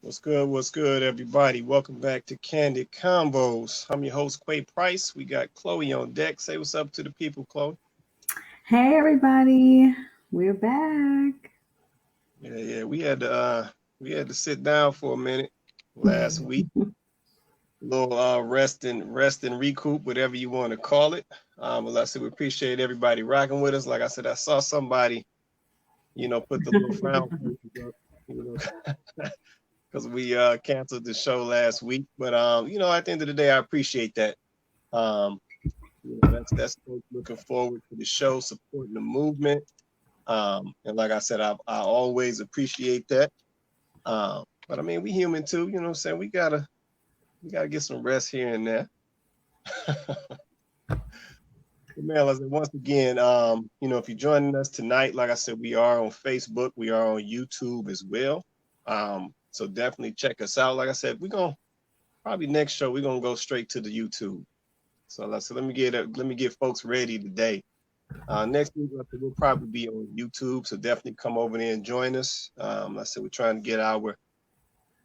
What's good, everybody? Welcome back to Kandid Konvos. I'm your host, Quay Price. We got Chloe on deck. Say what's up to the people, Chloe. Hey everybody, we're back. Yeah. We had to sit down for a minute last week. A little rest and recoup, whatever you want to call it. As I said, we appreciate everybody rocking with us. Like I said, I saw somebody, put the little frown faces up, you know, because we canceled the show last week. But at the end of the day, I appreciate that. Um, that's looking forward to the show, supporting the movement. And like I said, I always appreciate that. But I mean, we human too, you know what I'm saying? We gotta get some rest here and there. Man, like I said, once again, if you're joining us tonight, like I said, we are on Facebook, we are on YouTube as well. So definitely check us out. Like I said, we're gonna probably next show we're gonna go straight to the YouTube. So let me get folks ready today. Next week we'll probably be on YouTube, so definitely come over there and join us. Like I said, we're trying to get our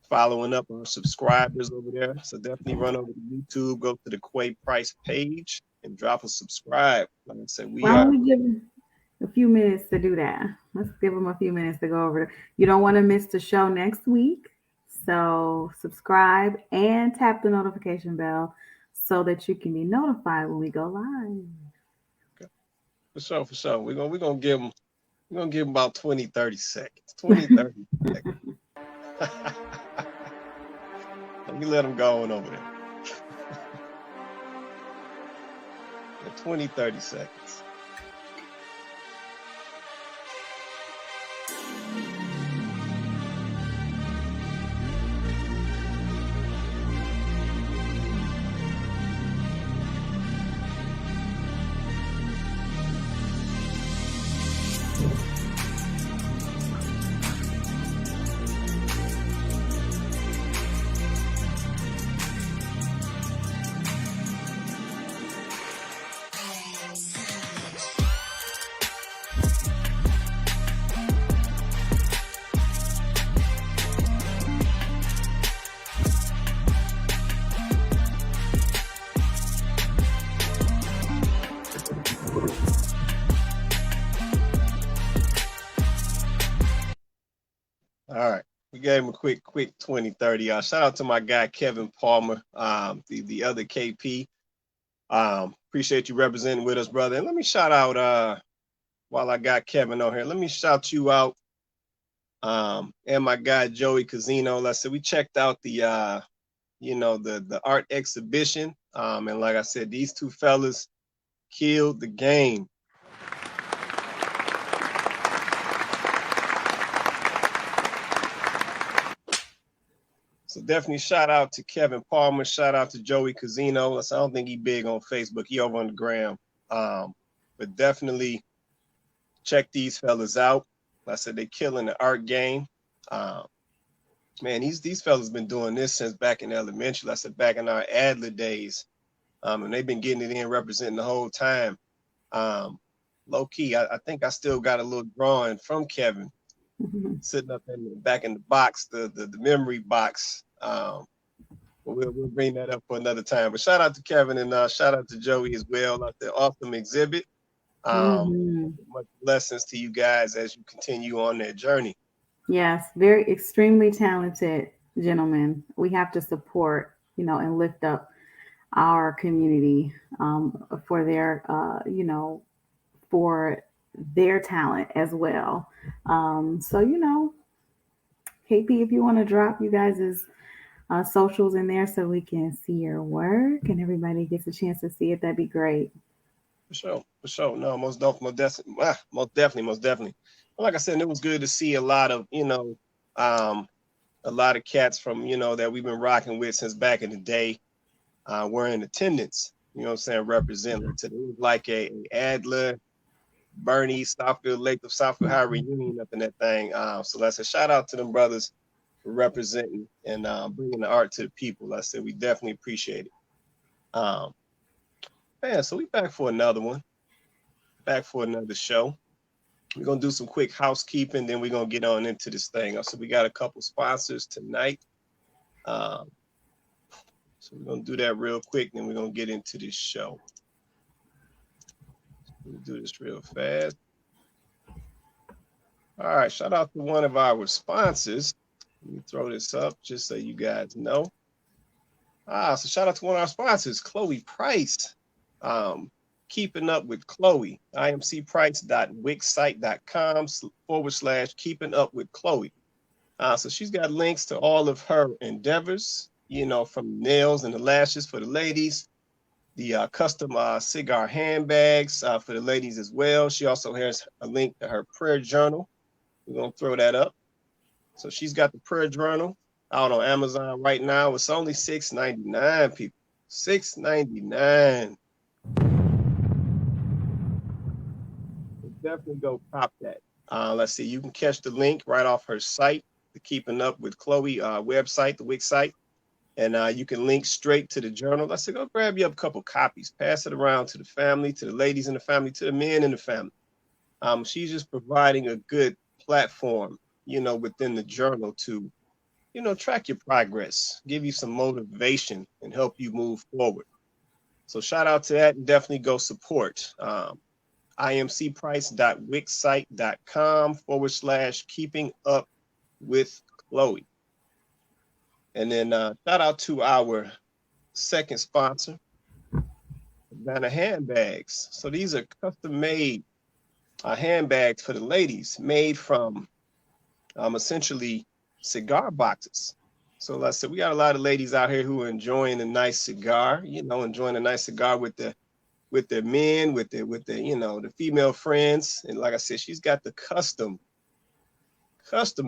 following up our subscribers over there. So definitely run over to YouTube, go to the Quay Price page, and drop a subscribe. Like I said, we Why don't are. we give them a few minutes to do that? Let's give them a few minutes to go over. You don't want to miss the show next week, so subscribe and tap the notification bell so that you can be notified when we go live. For sure. We're gonna give them about 20, 30 seconds. 20, 30 seconds. Let me let them go on over there. 20, 30 seconds. All right. We gave him a quick 20, 30. Shout out to my guy, Kevin Palmer, the other KP. Appreciate you representing with us, brother. And let me shout out, while I got Kevin on here, let me shout you out. And my guy, Joey Casino. Like I said, we checked out the art exhibition. And like I said, these two fellas killed the game. So definitely shout out to Kevin Palmer. Shout out to Joey Casino. I don't think he big on Facebook. He over on the gram. But definitely check these fellas out. Like I said, they killing the art game. Man, these fellas been doing this since back in elementary. Like I said, back in our Adler days. And they've been getting it in, representing the whole time. Low key, I think I still got a little drawing from Kevin sitting up back in the box, the memory box. But we'll bring that up for another time. But shout out to Kevin and shout out to Joey as well. Like the awesome exhibit. Much blessings to you guys as you continue on that journey. Yes, very extremely talented gentlemen. We have to support, and lift up our community for their talent as well. KP, if you want to drop you guys' socials in there so we can see your work and everybody gets a chance to see it, that'd be great. For sure. No, most definitely. But like I said, it was good to see a lot of, a lot of cats from, that we've been rocking with since back in the day, were in attendance, representing. So it was like a Adler, Bernie, Southfield, Lathrop, Southfield High reunion up in that thing. So let's say shout out to them brothers for representing and bringing the art to the people. Like I said, we definitely appreciate it. Man, so we back for another one, back for another show. We're gonna do some quick housekeeping, then we're gonna get on into this thing. So we got a couple sponsors tonight. Um, so we're gonna do that real quick, and we're gonna get into this show. Let me do this real fast. All right, shout out to one of our sponsors. Let me throw this up just so you guys know. So shout out to one of our sponsors, Chloe Price. Um, Keeping Up with Chloe, imcprice.wixsite.com / keeping up with Chloe. So she's got links to all of her endeavors, from nails and the lashes for the ladies, the custom cigar handbags for the ladies as well. She also has a link to her prayer journal. We're going to throw that up. So she's got the prayer journal out on Amazon right now. It's only $6.99, people. $6.99. Definitely go cop that. Let's see. You can catch the link right off her site, the Keeping Up with Chloe website, the Wix site. And you can link straight to the journal. Let's say, go grab you up a couple copies, pass it around to the family, to the ladies in the family, to the men in the family. She's just providing a good platform, within the journal to, track your progress, give you some motivation, and help you move forward. So shout out to that, and definitely go support. imcprice.wixsite.com / keeping up with Chloe. And then shout out to our second sponsor, Havana Handbags. So these are custom made handbags for the ladies, made from essentially cigar boxes. So like I said, we got a lot of ladies out here who are enjoying a nice cigar, enjoying a nice cigar with their men, with the the female friends. And like I said, she's got the custom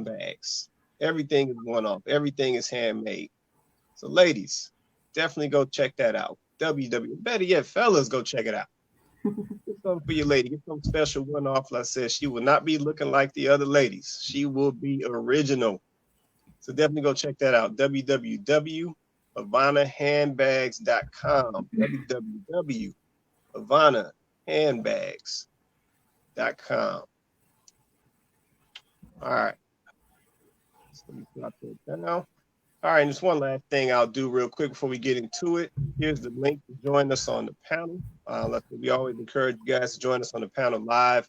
bags. Everything is one off. Everything is handmade. So ladies, definitely go check that out. Better yet, fellas, go check it out. Get something for your lady. Get something special one off. Like I said, she will not be looking like the other ladies. She will be original. So definitely go check that out. www.havanahandbags.com. www.havanahandbags.com. All right. So let me drop that down. All right, and just one last thing I'll do real quick before we get into it. Here's the link to join us on the panel. We always encourage you guys to join us on the panel live.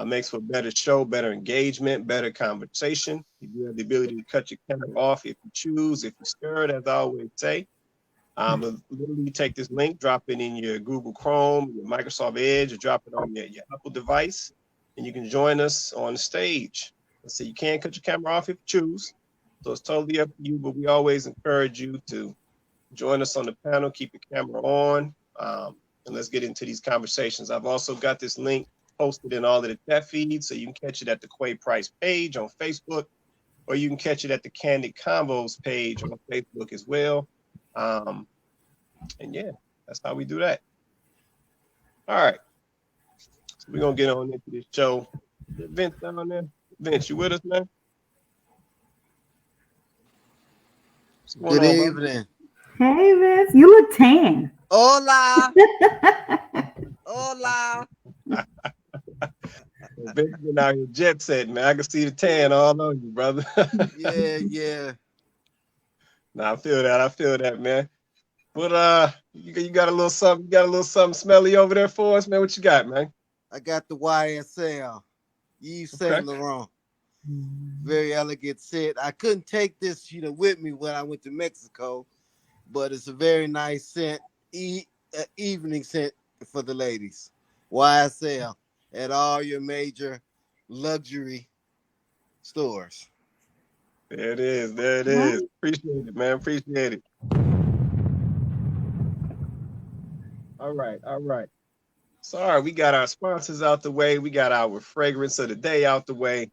Makes for a better show, better engagement, better conversation. You do have the ability to cut your camera off if you choose, if you're scared, as I always say. Literally take this link, drop it in your Google Chrome, your Microsoft Edge, or drop it on your Apple device, and you can join us on the stage. So you can cut your camera off if you choose. So it's totally up to you, but we always encourage you to join us on the panel, keep your camera on, and let's get into these conversations. I've also got this link posted in all of the chat feeds, so you can catch it at the Quay Price page on Facebook, or you can catch it at the Kandid Konvos page on Facebook as well. And yeah, that's how we do that. All right. So we're going to get on into this show. Vince down there. Vince, you with us, man? Good evening. Hey, Vince. You look tan. Hola. Hola. Vince been out here jet set, man. I can see the tan all on you, brother. Yeah. Nah, I feel that, man. But you got a little something smelly over there for us, man. What you got, man? I got the YSL. Yves Saint Laurent. Very elegant scent. I couldn't take this, with me when I went to Mexico, but it's a very nice scent, evening scent for the ladies. YSL at all your major luxury stores. There it is. Appreciate it, man. Appreciate it. All right. Sorry, we got our sponsors out the way. We got our fragrance of the day out the way.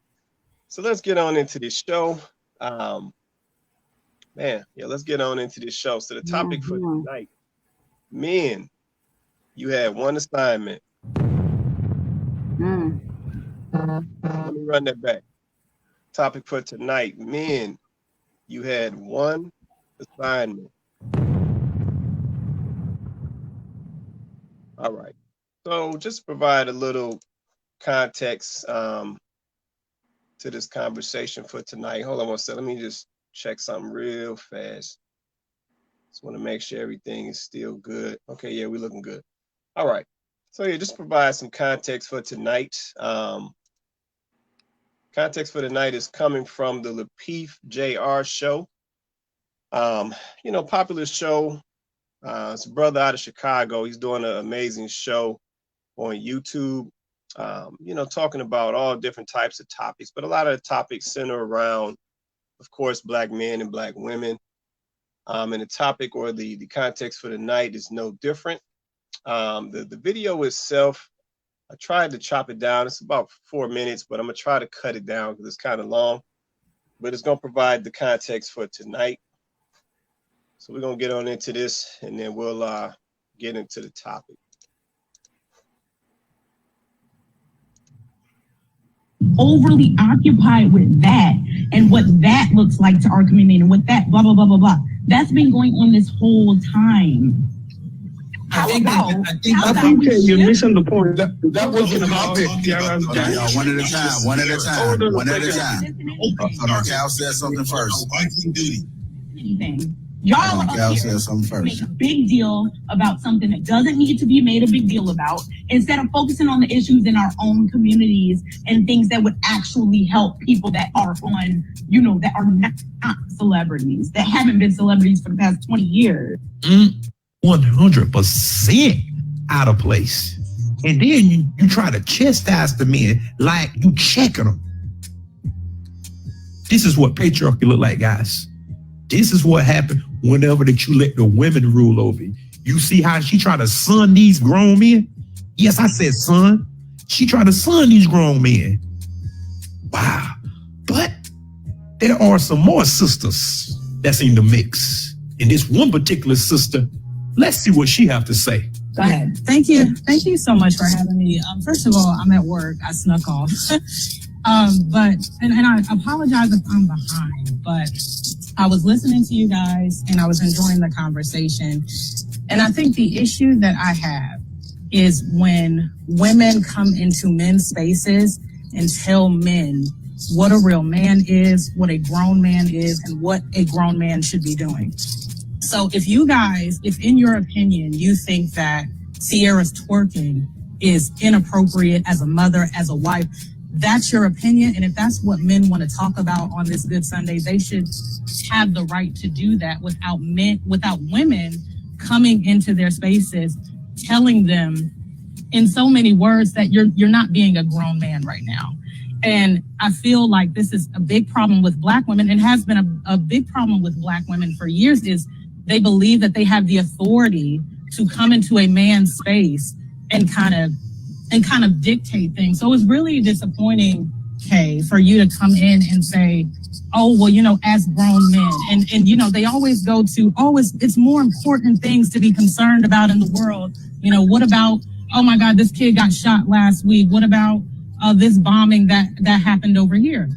So let's get on into this show. Let's get on into this show. So the topic for tonight, men, you had one assignment. Let me run that back. Topic for tonight, men, you had one assignment. All right. So just to provide a little context to this conversation for tonight. Hold on one second. Let me just check something real fast. Just want to make sure everything is still good. Okay, yeah, we're looking good. All right. So yeah, just provide some context for tonight. Context for tonight is coming from the Lapeef JR show. Popular show. It's a brother out of Chicago. He's doing an amazing show on YouTube. Talking about all different types of topics, but a lot of the topics center around, of course, Black men and Black women. And the topic or the context for the night is no different. The video itself, I tried to chop it down. It's about 4 minutes, but I'm going to try to cut it down because it's kind of long. But it's going to provide the context for tonight. So we're going to get on into this, and then we'll get into the topic. Overly occupied with that and what that looks like to our community and what that blah, blah, blah, blah, blah. That's been going on this whole time. I think you're missing the point. That wasn't about it. One at a time. One at a time. Hold on, Cal said something first. Anything. Y'all up here make a big deal about something that doesn't need to be made a big deal about, instead of focusing on the issues in our own communities and things that would actually help people that are on, that are not celebrities, that haven't been celebrities for the past 20 years. 100% out of place. And then you try to chastise the men like you checking them. This is what patriarchy look like, guys. This is what happened whenever that you let the women rule over you. You see how she try to son these grown men? Yes, I said son. She tried to son these grown men. Wow. But there are some more sisters that's in the mix. And this one particular sister, let's see what she have to say. Go ahead. Thank you. Thank you so much for having me. First of all, I'm at work. I snuck off. But I apologize if I'm behind, but I was listening to you guys and I was enjoying the conversation. And I think the issue that I have is when women come into men's spaces and tell men what a real man is, what a grown man is, and what a grown man should be doing. So if in your opinion, you think that Sierra's twerking is inappropriate as a mother, as a wife, that's your opinion. And if that's what men want to talk about on this Good Sunday, they should have the right to do that without women coming into their spaces, telling them in so many words that you're not being a grown man right now. And I feel like this is a big problem with Black women, and has been a big problem with Black women for years, is they believe that they have the authority to come into a man's space and kind of dictate things. So it's really disappointing, Kay, for you to come in and say, oh, well, as grown men, and they always go to, it's more important things to be concerned about in the world. What about, oh my God, this kid got shot last week? What about this bombing that happened over here?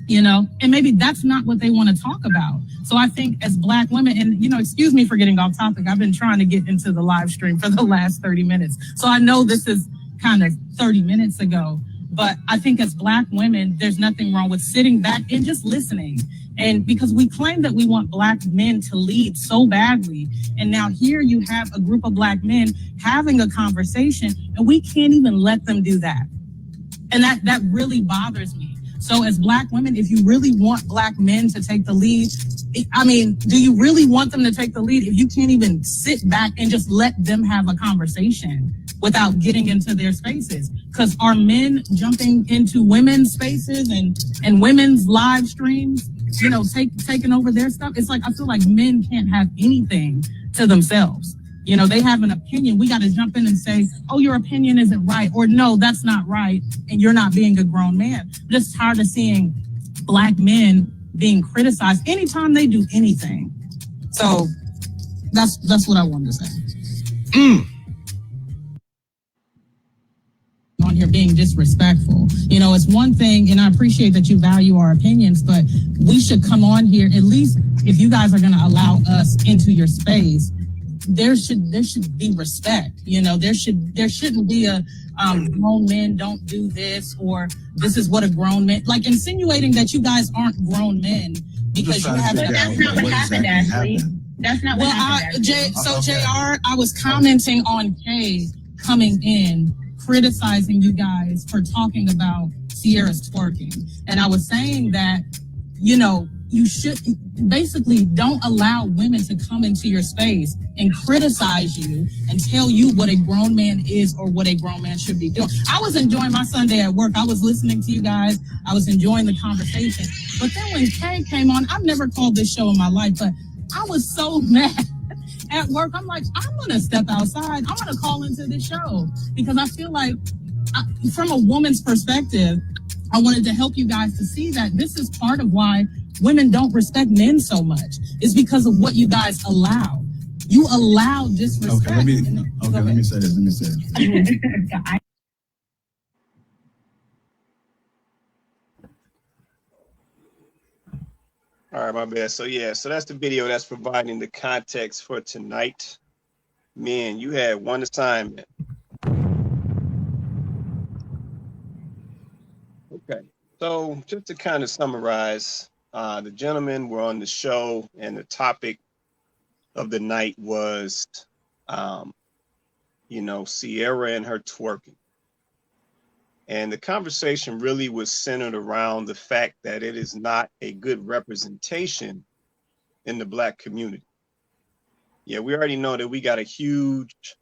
And maybe that's not what they want to talk about. So I think as Black women, and, excuse me for getting off topic, I've been trying to get into the live stream for the last 30 minutes. So I know this is kind of 30 minutes ago, but I think as Black women, there's nothing wrong with sitting back and just listening. And because we claim that we want Black men to lead so badly, and now here you have a group of Black men having a conversation, and we can't even let them do that. And that really bothers me. So as Black women, if you really want Black men to take the lead, do you really want them to take the lead if you can't even sit back and just let them have a conversation without getting into their spaces? Because are men jumping into women's spaces and women's live streams, taking over their stuff? It's like, I feel like men can't have anything to themselves. They have an opinion. We got to jump in and say, oh, your opinion isn't right. Or no, that's not right. And you're not being a grown man. I'm just tired of seeing Black men being criticized anytime they do anything. So that's what I wanted to say. On here being disrespectful. It's one thing, and I appreciate that you value our opinions, but we should come on here, at least if you guys are going to allow us into your space, there should be respect. There shouldn't be a grown men don't do this, or this is what a grown man, like insinuating that you guys aren't grown men because you have But that's not what happened, Ashley. That's not what happened. JR, I was commenting on Kay coming in, criticizing you guys for talking about Sierra's twerking. And I was saying that, you know, you should basically don't allow women to come into your space and criticize you and tell you what a grown man is or what a grown man should be doing. I was enjoying my Sunday at work. I was listening to you guys. I was enjoying the conversation. But then when Kay came on, I've never called this show in my life, but I was so mad at work. I'm like, I'm going to step outside. I'm going to call into this show because I feel like from a woman's perspective, I wanted to help you guys to see that this is part of why women don't respect men so much. It's because of what you guys allow. You allow disrespect. Let me say this. All right, my bad. So that's the video that's providing the context for tonight. Men, you had one assignment. Okay, so just to kind of summarize, the gentlemen were on the show, and the topic of the night was, Sierra and her twerking. And the conversation really was centered around the fact that it is not a good representation in the Black community. Yeah, we already know that we got a huge,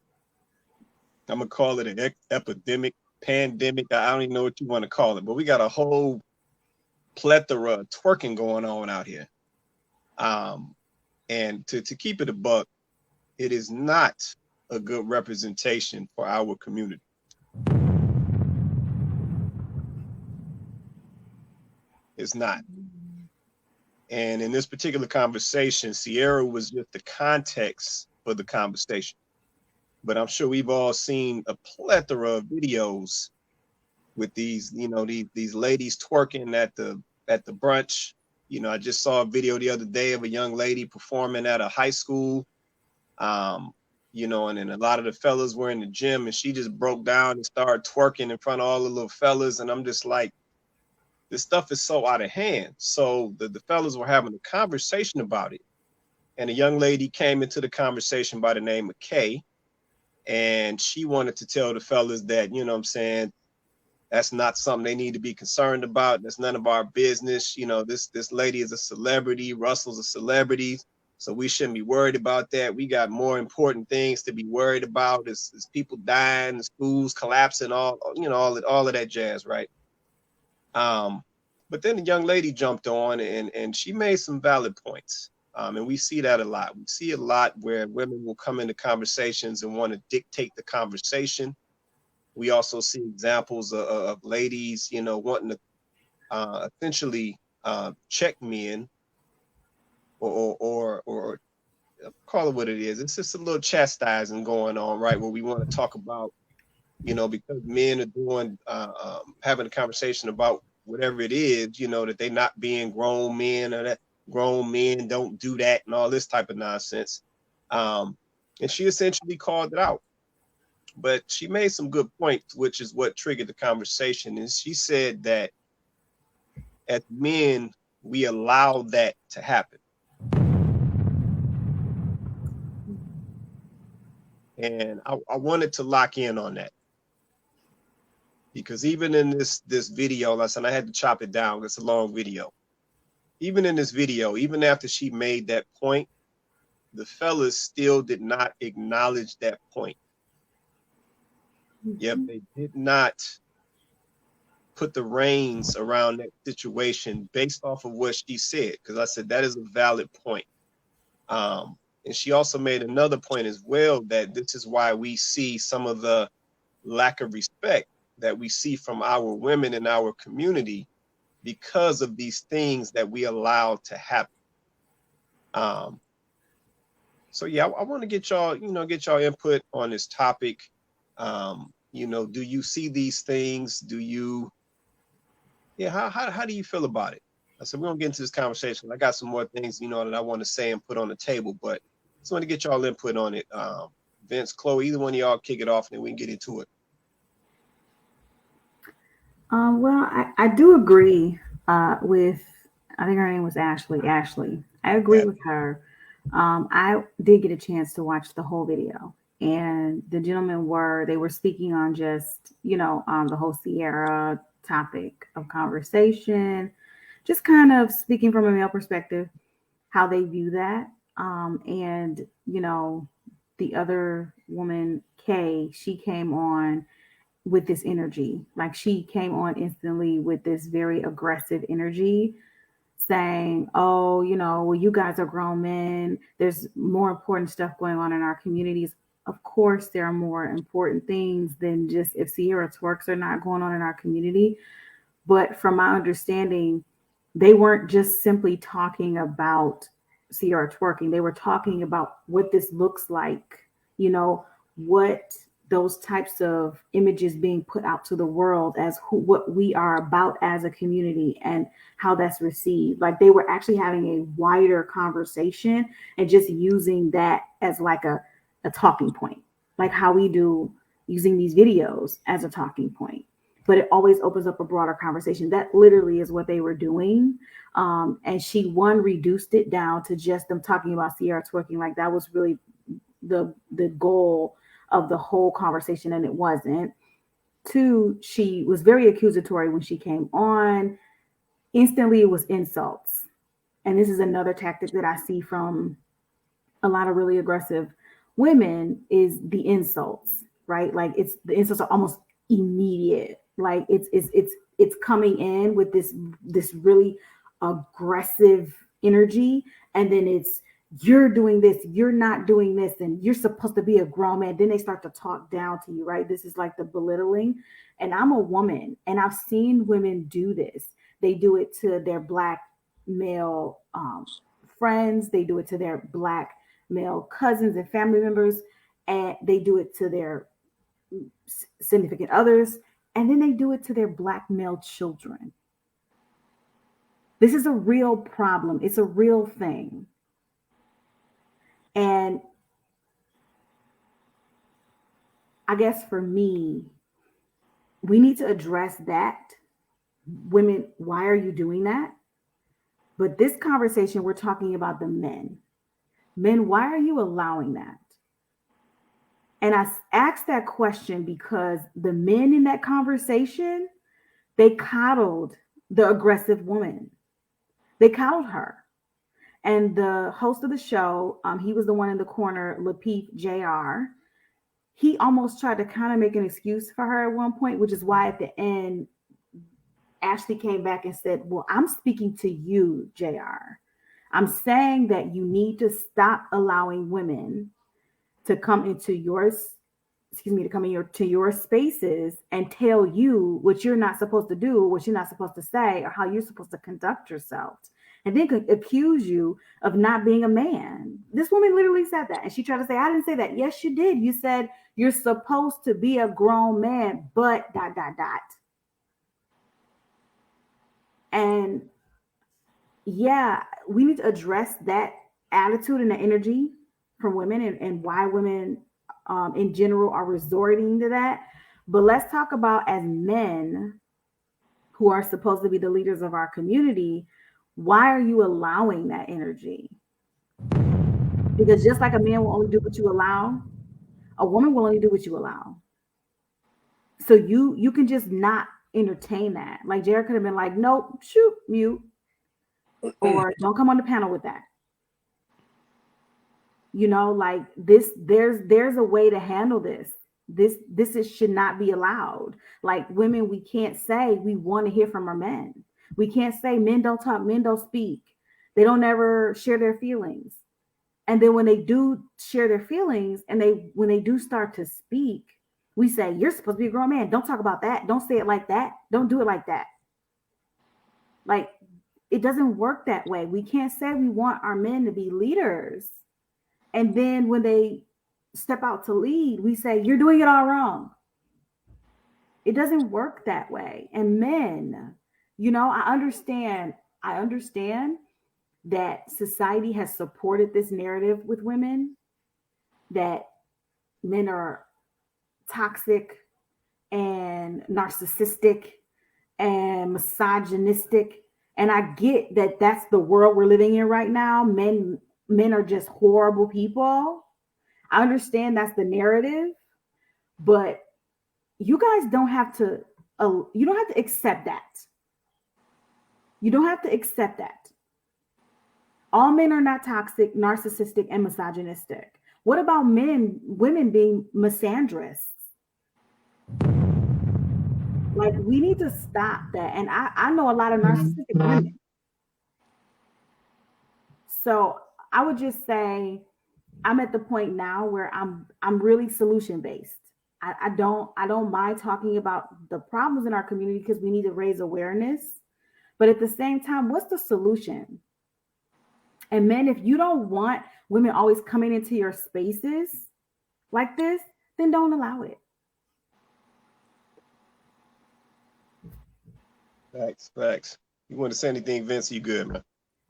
I'm going to call it an epidemic, pandemic. I don't even know what you want to call it, but we got a whole plethora of twerking going on out here. And to keep it a buck, it is not a good representation for our community. It's not. And in this particular conversation, Sierra was just the context for the conversation. But I'm sure we've all seen a plethora of videos with these, these ladies twerking at the brunch. I just saw a video the other day of a young lady performing at a high school. And then a lot of the fellas were in the gym, and she just broke down and started twerking in front of all the little fellas. And I'm just like, this stuff is so out of hand. So the fellas were having a conversation about it. And a young lady came into the conversation by the name of Kay. And she wanted to tell the fellas that, that's not something they need to be concerned about. That's none of our business. This lady is a celebrity. Russell's a celebrity. So we shouldn't be worried about that. We got more important things to be worried about. Is people dying, the schools collapsing, all of that jazz, right? But then the young lady jumped on and she made some valid points. And we see that a lot. We see a lot where women will come into conversations and want to dictate the conversation. We also see examples of ladies, wanting to essentially check men or call it what it is. It's just a little chastising going on, right? Where we want to talk about, because men are doing, having a conversation about whatever it is, that they not being grown men, or that grown men don't do that and all this type of nonsense. And she essentially called it out. But she made some good points, which is what triggered the conversation. And she said that as men, we allow that to happen. And I wanted to lock in on that. Because even in this video, listen, I had to chop it down. It's a long video. Even in this video, even after she made that point, the fellas still did not acknowledge that point. Yep, they did not put the reins around that situation based off of what she said. Because I said that is a valid point. And she also made another point as well, that this is why we see some of the lack of respect that we see from our women in our community because of these things that we allow to happen. So yeah, I want to get y'all input on this topic. Do you see these things? Do you, how do you feel about it? I said, we're gonna get into this conversation. I got some more things, that I want to say and put on the table, but just want to get y'all input on it. Vince, Chloe, either one of y'all kick it off and then we can get into it. Well, I do agree with I think her name was Ashley. Ashley. I agree Yeah. with her. I did get a chance to watch the whole video, and the gentlemen they were speaking on just, the whole Sierra topic of conversation, just kind of speaking from a male perspective, how they view that. And, the other woman, Kay, she came on with this energy. Like she came on instantly with this very aggressive energy saying, oh, well, you guys are grown men. There's more important stuff going on in our communities. Of course, there are more important things than just if Sierra twerks are not going on in our community. But from my understanding, they weren't just simply talking about Sierra twerking. They were talking about what this looks like, what those types of images being put out to the world as what we are about as a community and how that's received. Like they were actually having a wider conversation and just using that as like a talking point, like how we do using these videos as a talking point. But it always opens up a broader conversation. That literally is what they were doing. And she reduced it down to just them talking about Sierra twerking. Like that was really the goal of the whole conversation, and it wasn't. Two, she was very accusatory when she came on. Instantly, it was insults. And this is another tactic that I see from a lot of really aggressive women is the insults, right? Like the insults are almost immediate. Like it's coming in with this really aggressive energy, and then it's you're doing this, you're not doing this, and you're supposed to be a grown man. Then they start to talk down to you, right? This is like the belittling. And I'm a woman, and I've seen women do this. They do it to their Black male friends. They do it to their Black male cousins and family members, and they do it to their significant others, and then they do it to their Black male children. This is a real problem. It's a real thing. And I guess for me, we need to address that. Women, why are you doing that? But this conversation, we're talking about the men. Men, why are you allowing that? And I asked that question because the men in that conversation, they coddled the aggressive woman. They coddled her. And the host of the show, he was the one in the corner, Lapeef Jr. He almost tried to kind of make an excuse for her at one point, which is why at the end, Ashley came back and said, well, I'm speaking to you, JR. I'm saying that you need to stop allowing women to come into to your spaces and tell you what you're not supposed to do, what you're not supposed to say, or how you're supposed to conduct yourself. And then could accuse you of not being a man. This woman literally said that. And she tried to say, I didn't say that. Yes, you did. You said you're supposed to be a grown man, but ... And yeah, we need to address that attitude and the energy from women and why women in general are resorting to that. But let's talk about, as men who are supposed to be the leaders of our community, why are you allowing that energy? Because just like a man will only do what you allow, a woman will only do what you allow. So you can just not entertain that. Like Jared could have been like, nope, shoot, mute, or don't come on the panel with that. Like this, there's a way to handle this. This should not be allowed. Like women, we can't say we want to hear from our men. We can't say men don't talk, men don't speak. They don't ever share their feelings. And then when they do share their feelings and when they do start to speak, we say, you're supposed to be a grown man. Don't talk about that. Don't say it like that. Don't do it like that. Like, it doesn't work that way. We can't say we want our men to be leaders. And then when they step out to lead, we say, you're doing it all wrong. It doesn't work that way. And men, I understand that society has supported this narrative with women, that men are toxic and narcissistic and misogynistic And I get that that's the world we're living in right now. Men are just horrible people. I understand that's the narrative, but you guys don't have to you don't have to accept that. You don't have to accept that. All men are not toxic, narcissistic, and misogynistic. What about women being misandrous? Like, we need to stop that. And I know a lot of narcissistic women. So I would just say I'm at the point now where I'm really solution based. I don't mind talking about the problems in our community because we need to raise awareness. But at the same time, what's the solution? And men, if you don't want women always coming into your spaces like this, then don't allow it. Facts. You want to say anything, Vince? You good, man?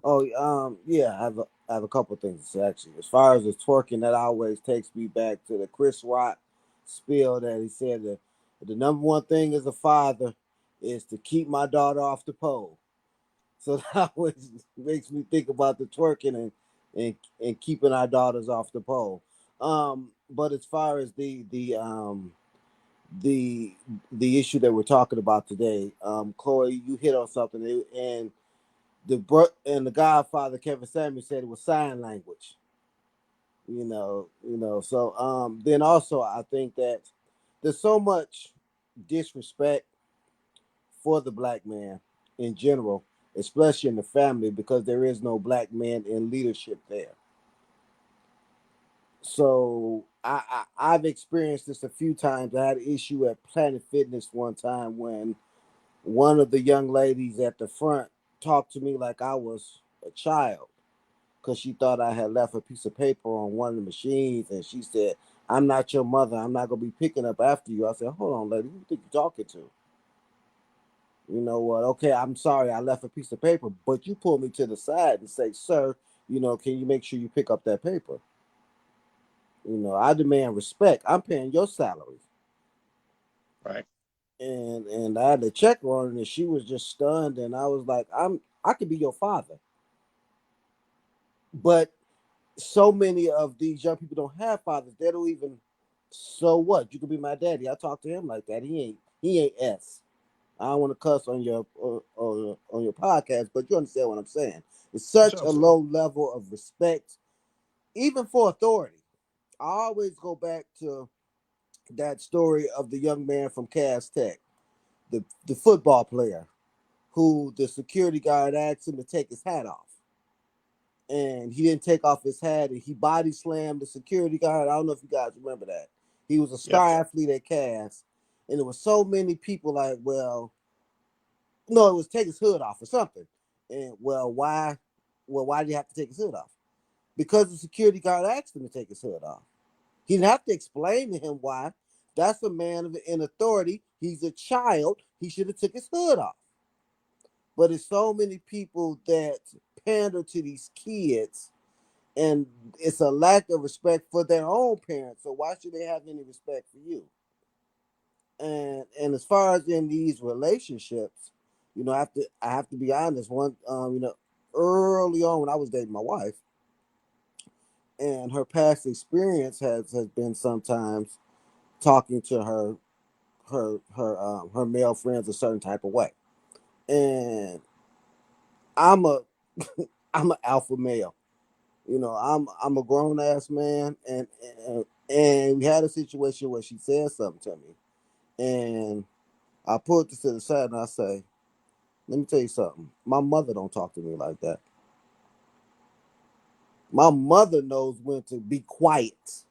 Oh, yeah, I have a couple things to say actually. As far as the twerking, that always takes me back to the Chris Rock spiel that he said that the number one thing as a father is to keep my daughter off the pole. So that always makes me think about the twerking and keeping our daughters off the pole. But as far as the issue that we're talking about today, Chloe, you hit on something, and the Godfather Kevin Samuels said it was sign language. So then also I think that there's so much disrespect for the black man in general, especially in the family, because there is no black man in leadership there. So I've experienced this a few times. I had an issue at Planet Fitness one time when one of the young ladies at the front talked to me like I was a child because she thought I had left a piece of paper on one of the machines, and she said, "I'm not your mother. I'm not gonna be picking up after you." I said, "Hold on, lady. Who you think you're talking to?" You know what? Okay, I'm sorry I left a piece of paper, but you pull me to the side and say, "Sir, can you make sure you pick up that paper?" I demand respect. I'm paying your salary. Right. And I had to check her on it, and she was just stunned. And I was like, I could be your father. But so many of these young people don't have fathers. They don't even. So what? You could be my daddy. I talk to him like that. He ain't S. I don't want to cuss on your podcast, but you understand what I'm saying. It's such a low level of respect, even for authority. I always go back to that story of the young man from Cass Tech, the football player, who the security guard asked him to take his hat off. And he didn't take off his hat, and he body slammed the security guard. I don't know if you guys remember that. He was a star athlete at Cass, and there were so many people like, well, no, it was take his hood off or something. And why did he have to take his hood off? Because the security guard asked him to take his hood off. He didn't have to explain to him why. That's a man in authority. He's a child. He should have took his hood off. But it's so many people that pander to these kids, and it's a lack of respect for their own parents. So why should they have any respect for you? And as far as in these relationships, I have to be honest. Early on when I was dating my wife, and her past experience has been sometimes talking to her male friends a certain type of way. And I'm a I'm an alpha male. I'm a grown ass man, and we had a situation where she said something to me, and I put this to the side and I say, "Let me tell you something. My mother don't talk to me like that. My mother knows when to be quiet.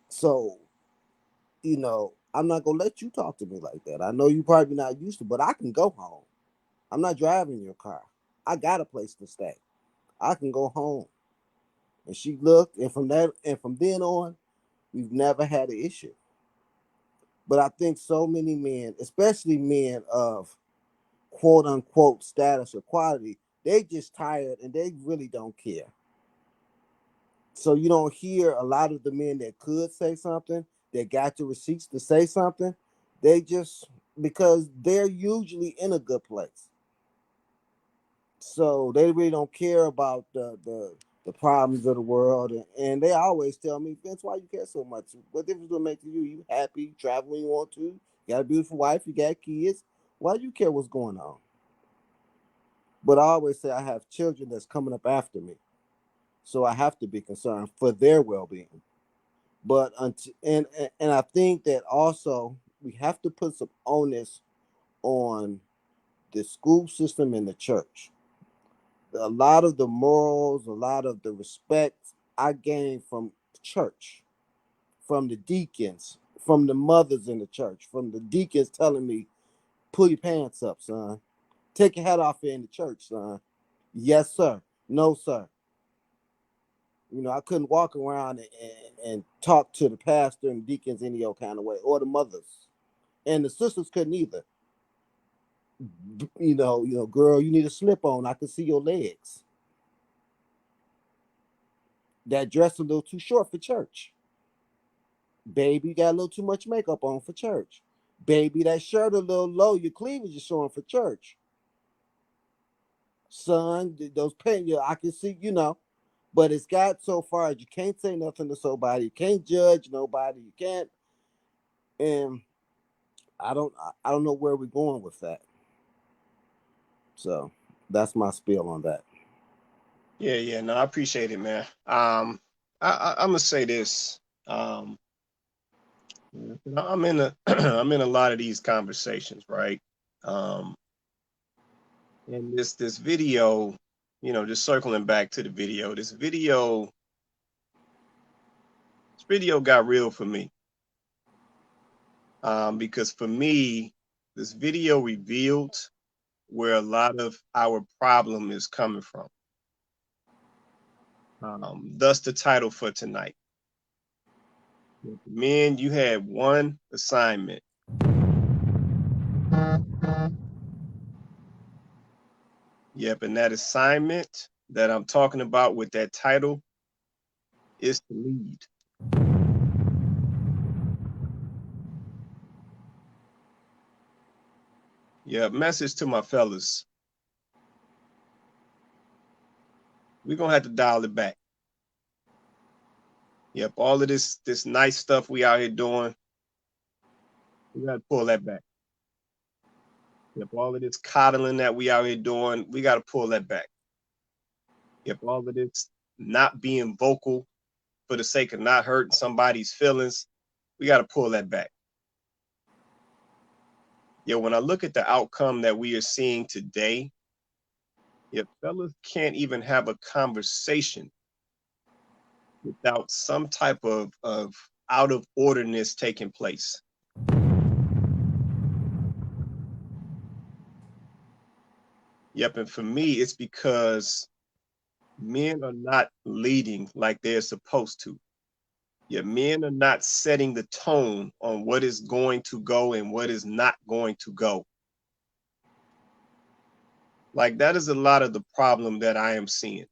So, I'm not gonna let you talk to me like that. I know you probably not used to, but I can go home. I'm not driving your car. I got a place to stay. I can go home." And she looked, and from then on, we've never had an issue. But I think so many men, especially men of quote unquote status or quality, they just tired and they really don't care. So you don't hear a lot of the men that could say something, that got the receipts to say something. They just because they're usually in a good place. So they really don't care about the problems of the world, and they always tell me, Vince, why you care so much? What difference does it make to you? You happy, you travel when you want to, you got a beautiful wife, you got kids. Why do you care what's going on? But I always say I have children that's coming up after me, so I have to be concerned for their well-being. But and I think that also we have to put some onus on the school system and the church. A lot of the morals, a lot of the respect I gained from church, from the deacons, from the mothers in the church, from the deacons telling me, pull your pants up, son. Take your hat off here in the church, son. Yes, sir. No, sir. You know, I couldn't walk around and talk to the pastor and deacons any old kind of way, or the mothers. And the sisters couldn't either. Girl, you need a slip on. I can see your legs. That dress a little too short for church. Baby, you got a little too much makeup on for church. Baby, that shirt a little low. Your cleavage is showing for church. Son, those pants, I can see, but it's got so far as you can't say nothing to somebody. You can't judge nobody. You can't. And I don't know where we're going with that. So that's my spiel on that. Yeah, no, I appreciate it, man. I'm gonna say this. I'm in a I'm in a lot of these conversations, right? And this video, just circling back to the video, this video got real for me. Because for me, this video revealed where a lot of our problem is coming from. Thus the title for tonight. Men, you had one assignment. Yep, and that assignment that I'm talking about with that title is to lead. Yeah, message to my fellas. We're gonna have to dial it back. Yep, all of this nice stuff we out here doing, we gotta pull that back. Yep, all of this coddling that we out here doing, we gotta pull that back. Yep, all of this not being vocal for the sake of not hurting somebody's feelings, we gotta pull that back. Yeah, when I look at the outcome that we are seeing today, yep, fellas can't even have a conversation without some type of out of orderness taking place. Yep, and for me, it's because men are not leading like they're supposed to. Yeah, men are not setting the tone on what is going to go and what is not going to go. Like, that is a lot of the problem that I am seeing.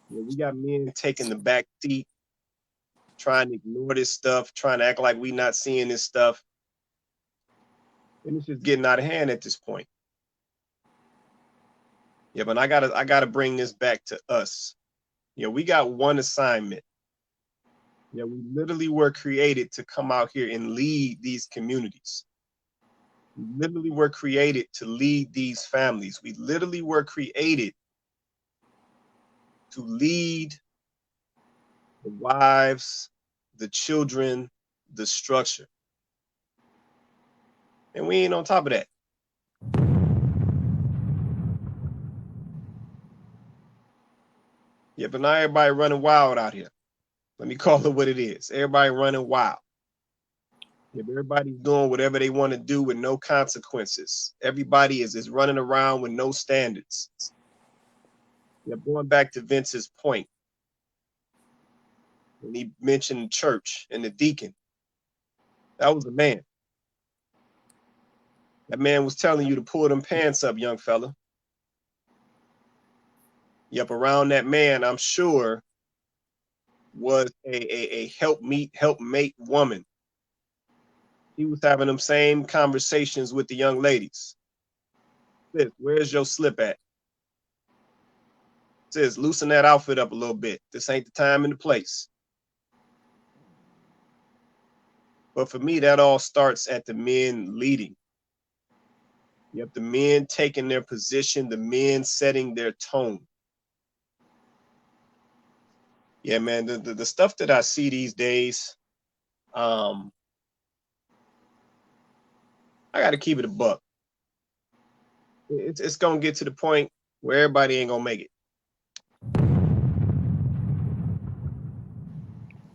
Yeah, we got men taking the back seat, trying to ignore this stuff, trying to act like we not seeing this stuff. And it's just getting out of hand at this point. Yeah, but I gotta bring this back to us. Yeah, we got one assignment. Yeah, we literally were created to come out here and lead these communities. We literally were created to lead these families. We literally were created to lead the wives, the children, the structure. And we ain't on top of that. Yeah, but now everybody running wild out here. Let me call it what it is. Everybody running wild. Yeah, everybody's doing whatever they want to do with no consequences. Everybody is running around with no standards. Yeah, going back to Vince's point, when he mentioned the church and the deacon, that was a man. That man was telling you to pull them pants up, young fella. Yep, around that man, I'm sure, was a helpmate woman. he was having them same conversations with the young ladies. Sis, where's your slip at? Sis, loosen that outfit up a little bit. This ain't the time and the place. But for me, that all starts at the men leading. You have the men taking their position, the men setting their tone. Yeah, man, the stuff that I see these days, I got to keep it a buck. It's going to get to the point where everybody ain't going to make it.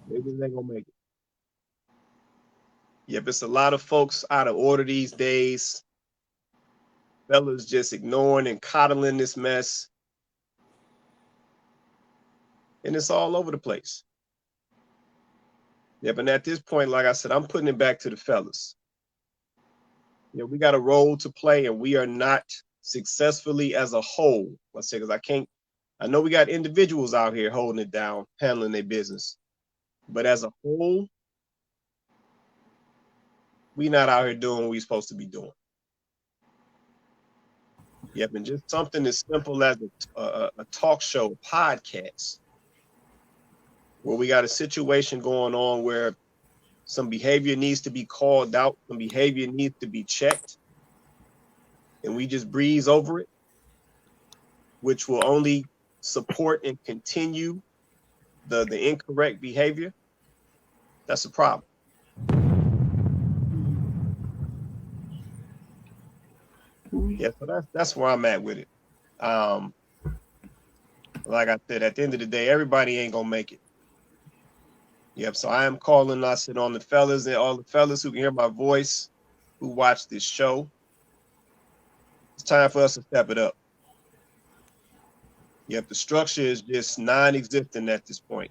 Niggas ain't going to make it. Yep, it's a lot of folks out of order these days. Fellas just ignoring and coddling this mess. And it's all over the place. Yeah, but at this point, like I said, I'm putting it back to the fellas. You know, we got a role to play, and we are not successfully as a whole. Let's say, because I know we got individuals out here holding it down, handling their business. But as a whole, we not out here doing what we're supposed to be doing. Yep, and just something as simple as a talk show, a podcast, where we got a situation going on where some behavior needs to be called out, some behavior needs to be checked, and we just breeze over it, which will only support and continue the incorrect behavior. That's a problem. Yeah, so that's where I'm at with it. Like I said, at the end of the day, everybody ain't gonna make it. Yep, so I am calling us and on the fellas and all the fellas who can hear my voice, who watch this show. It's time for us to step it up. Yep, the structure is just non-existent at this point.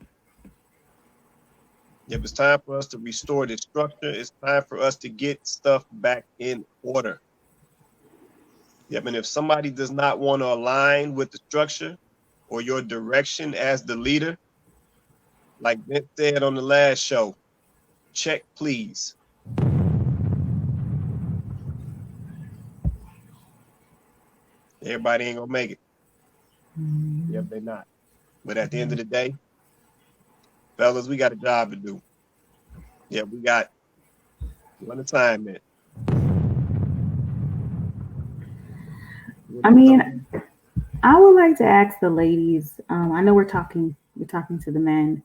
Yep, it's time for us to restore this structure. It's time for us to get stuff back in order. Yep, and if somebody does not want to align with the structure or your direction as the leader, like Vince said on the last show, check please. Everybody ain't gonna make it. Yep, they're not. But at the end of the day, fellas, we got a job to do. Yeah, we got one assignment. I mean, I would like to ask the ladies. I know we're talking to the men,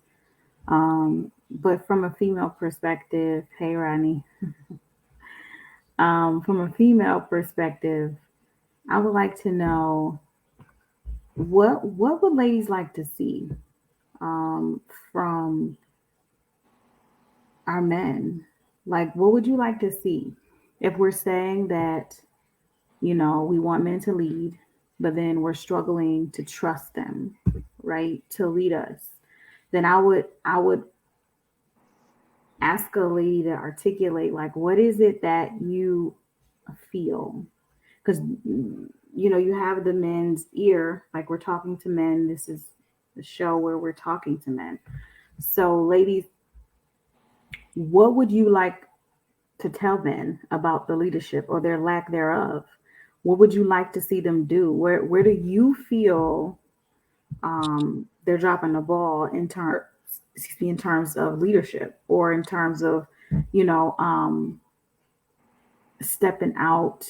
but from a female perspective, hey Rodney. From a female perspective, I would like to know what would ladies like to see from our men. Like, what would you like to see if we're saying that, you know, we want men to lead, but then we're struggling to trust them, right, to lead us? Then I would ask a lady to articulate, like, what is it that you feel? Because, you know, you have the men's ear, like we're talking to men. This is the show where we're talking to men. So ladies, what would you like to tell men about the leadership or their lack thereof? What would you like to see them do? Where do you feel they're dropping the ball in terms of leadership, or in terms of, you know, stepping out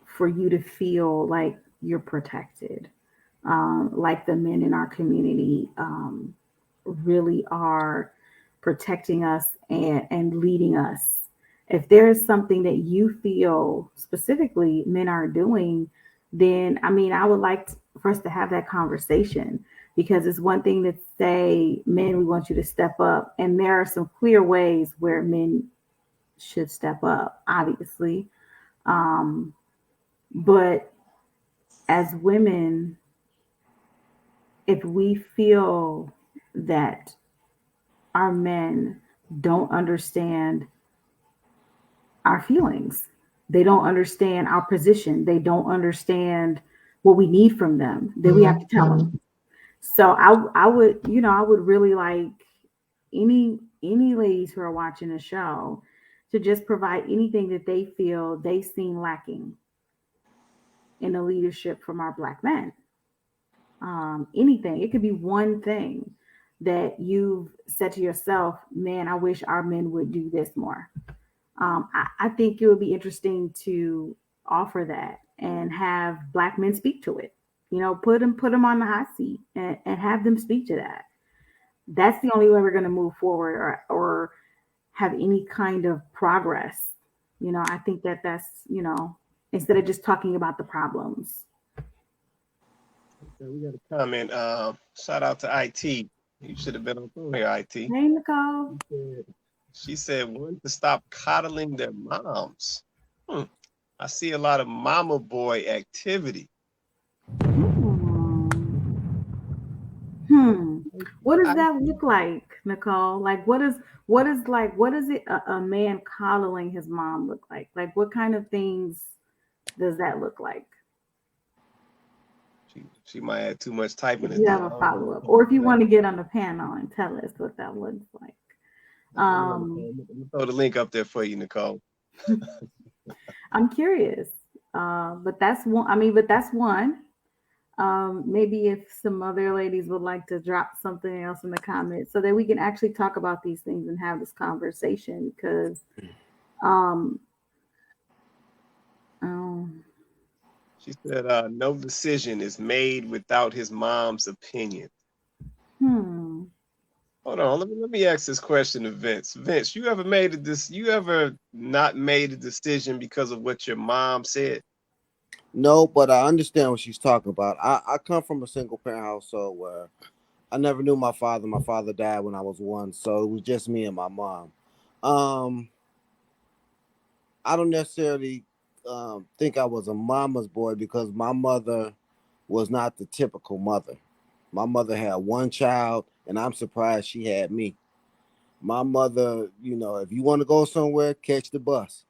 for you to feel like you're protected, like the men in our community really are protecting us and leading us? If there is something that you feel specifically men are doing, then I mean, I would like for us to have that conversation, because it's one thing to say, men, we want you to step up. And there are some clear ways where men should step up, obviously. But as women, if we feel that our men don't understand our feelings, they don't understand our position, they don't understand what we need from them, then we have to tell them. So I would, you know, I would really like any ladies who are watching the show, to just provide anything that they feel they seen lacking in the leadership from our Black men. Anything. It could be one thing that you've said to yourself, man, I wish our men would do this more. I think it would be interesting to offer that and have Black men speak to it. You know, put them on the hot seat and have them speak to that. That's the only way we're going to move forward or have any kind of progress. You know, I think that's, instead of just talking about the problems. Okay, we got a comment. Shout out to IT. You should have been on phone here, IT. Hey, Nicole. She said, one to stop coddling their moms. I see a lot of mama boy activity. What does that look like, Nicole? Like, what does a man coddling his mom look like? Like, what kind of things does that look like? She might have too much typing. If you have a follow up, or if you want to get on the panel and tell us what that looks like. Throw the link up there for you, Nicole. I'm curious, but that's one. Maybe if some other ladies would like to drop something else in the comments so that we can actually talk about these things and have this conversation, because she said no decision is made without his mom's opinion. Hold on, let me ask this question to Vince. Vince, you ever not made a decision because of what your mom said? No, but I understand what she's talking about. I come from a single parent household where I never knew my father. My father died when I was 1, so it was just me and my mom. I don't necessarily think I was a mama's boy because my mother was not the typical mother. My mother had 1 child, and I'm surprised she had me. My mother, if you want to go somewhere, catch the bus.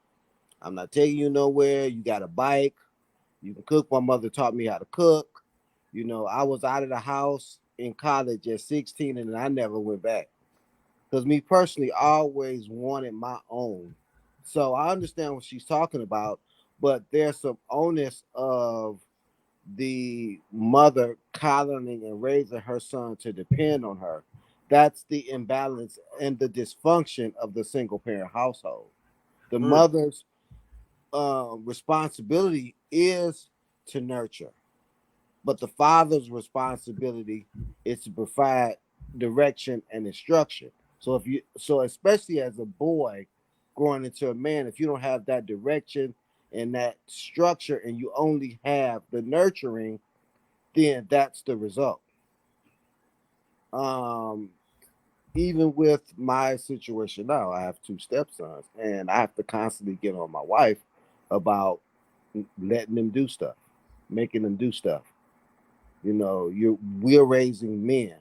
I'm not taking you nowhere. You got a bike. You can cook. My mother taught me how to cook. I was out of the house in college at 16, and I never went back. Because me personally, I always wanted my own. So I understand what she's talking about, but there's some onus of the mother coddling and raising her son to depend on her. That's the imbalance and the dysfunction of the single parent household. The mother's responsibility is to nurture, but the father's responsibility is to provide direction and instruction. So especially as a boy growing into a man, if you don't have that direction and that structure and you only have the nurturing, then that's the result. Even with my situation now, I have 2 stepsons, and I have to constantly get on my wife about letting them do stuff, making them do stuff. We're raising men,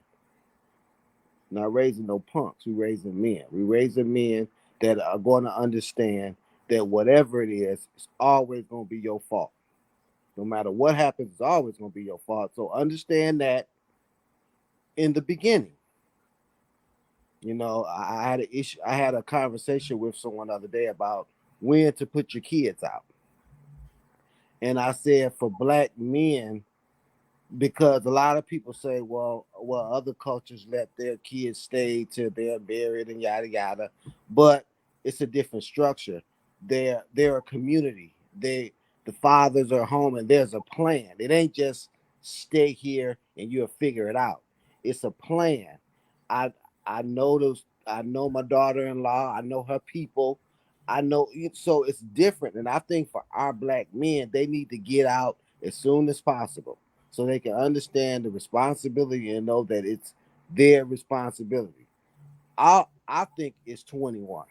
not raising no punks. We're raising men. We're raising men that are going to understand that whatever it is, it's always going to be your fault. No matter what happens, it's always going to be your fault. So understand that in the beginning. I had an issue. I had a conversation with someone the other day about when to put your kids out. And I said for Black men, because a lot of people say, well, other cultures let their kids stay till they're married and yada yada, but it's a different structure. They're a community. The fathers are home and there's a plan. It ain't just stay here and you'll figure it out. It's a plan. I know my daughter-in-law. I know her people. So it's different. And I think for our Black men, they need to get out as soon as possible so they can understand the responsibility and know that it's their responsibility. I think it's 21.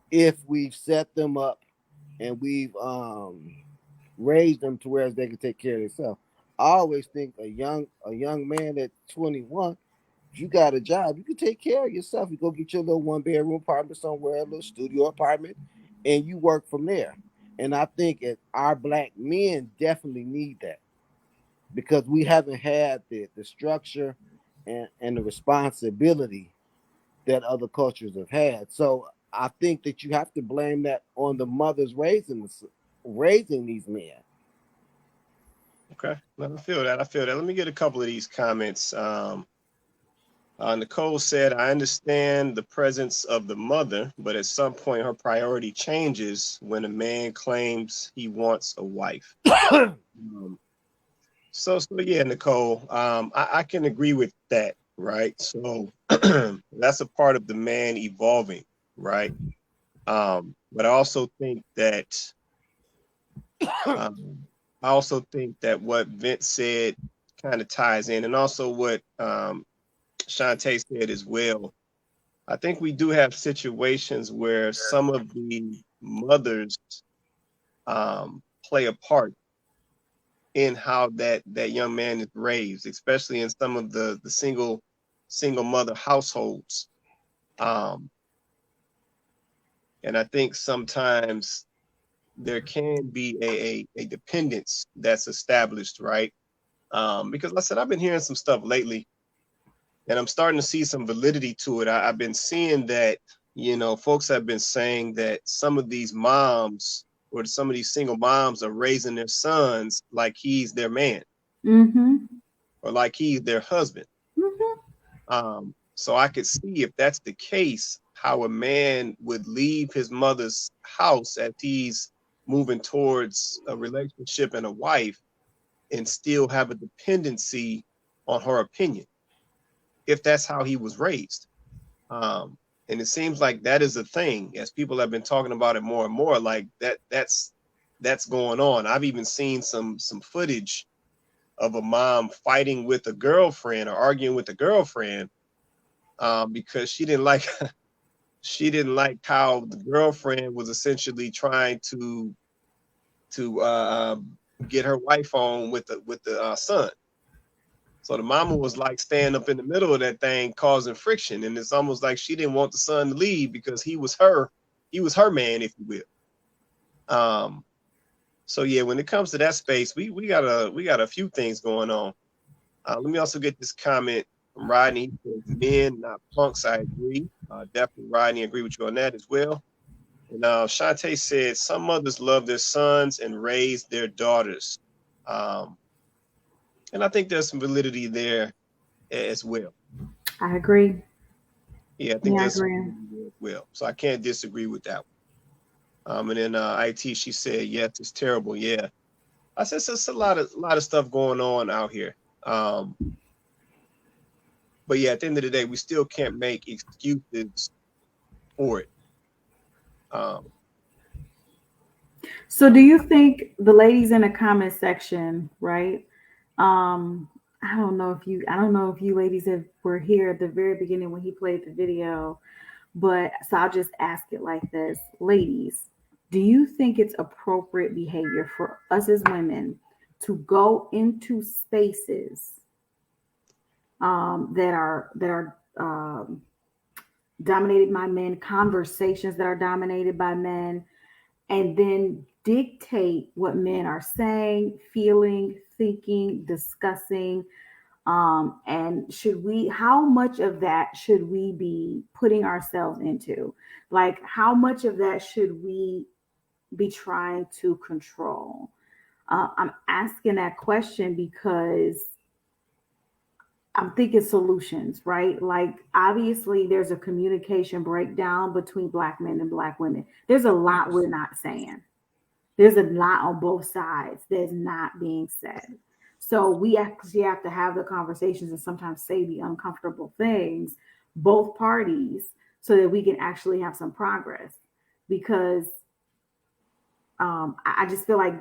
If we've set them up and we've raised them to where they can take care of themselves. I always think a young man at 21, if you got a job, you can take care of yourself. You go get your little 1-bedroom apartment somewhere, a little studio apartment, and you work from there. And I think our Black men definitely need that because we haven't had the structure and the responsibility that other cultures have had. So I think that you have to blame that on the mothers raising these men. Okay, I feel that. Let me get a couple of these comments. Nicole said, I understand the presence of the mother, but at some point her priority changes when a man claims he wants a wife. So yeah, Nicole, I can agree with that, right? So that's a part of the man evolving, right? But I also think that what Vince said kind of ties in, and also what Shantae said as well. I think we do have situations where some of the mothers play a part in how that young man is raised, especially in some of the single mother households. And I think sometimes there can be a dependence that's established, right? Because like I said, I've been hearing some stuff lately, and I'm starting to see some validity to it. I've been seeing that, folks have been saying that some of these moms or some of these single moms are raising their sons like he's their man, or like he's their husband. So I could see, if that's the case, how a man would leave his mother's house as he's moving towards a relationship and a wife, and still have a dependency on her opinion, if that's how he was raised. And it seems like that is a thing, as people have been talking about it more and more, like that's going on. I've even seen some footage of a mom fighting with a girlfriend or arguing with a girlfriend because she didn't like how the girlfriend was essentially trying to get her wife on with the son. So the mama was like standing up in the middle of that thing, causing friction, and it's almost like she didn't want the son to leave because he was her man, if you will. So yeah, when it comes to that space, we got a few things going on. Let me also get this comment from Rodney. He says, men, not punks. I agree. Definitely, Rodney, agree with you on that as well. And Shantae said, some mothers love their sons and raise their daughters. And I think there's some validity there as well. I agree. Yeah, I think there's some validity there as well. So I can't disagree with that one. And then IT, she said, yes, it's terrible. Yeah. I said there's a lot of stuff going on out here. But yeah, at the end of the day, we still can't make excuses for it. So do you think the ladies in the comment section, right? I don't know if you ladies were here at the very beginning when he played the video, but so I'll just ask it like this. Ladies, do you think it's appropriate behavior for us as women to go into spaces that are dominated by men, conversations that are dominated by men, and then dictate what men are saying, feeling, thinking, discussing? And how much of that should we be putting ourselves into? Like, how much of that should we be trying to control? I'm asking that question because I'm thinking solutions, right? Like, obviously there's a communication breakdown between Black men and Black women. There's a lot we're not saying. There's a lot on both sides that's not being said. So we actually have to have the conversations and sometimes say the uncomfortable things, both parties, so that we can actually have some progress. Because I just feel like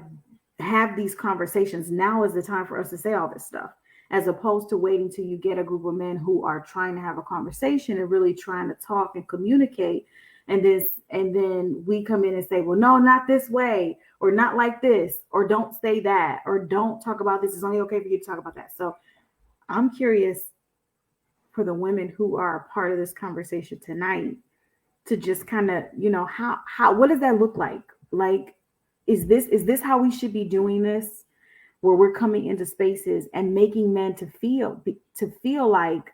have these conversations. Now is the time for us to say all this stuff, as opposed to waiting till you get a group of men who are trying to have a conversation and really trying to talk and communicate. And then we come in and say, well, no, not this way, or not like this, or don't say that, or don't talk about this. It's only okay for you to talk about that. So I'm curious for the women who are a part of this conversation tonight to just kind of, how what does that look like? Like, is this how we should be doing this, where we're coming into spaces and making men to feel like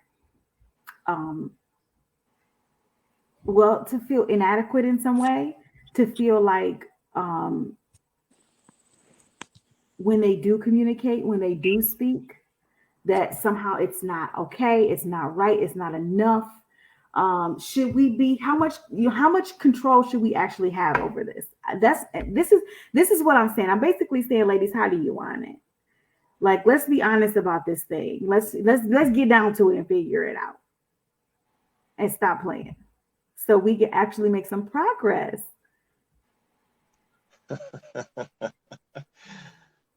Well, to feel inadequate in some way, to feel like when they do communicate, when they do speak, that somehow it's not okay, it's not right, it's not enough. Should we be how much control should we actually have over this? This is what I'm saying. I'm basically saying, ladies, how do you want it? Like, let's be honest about this thing. Let's get down to it and figure it out and stop playing, so we can actually make some progress.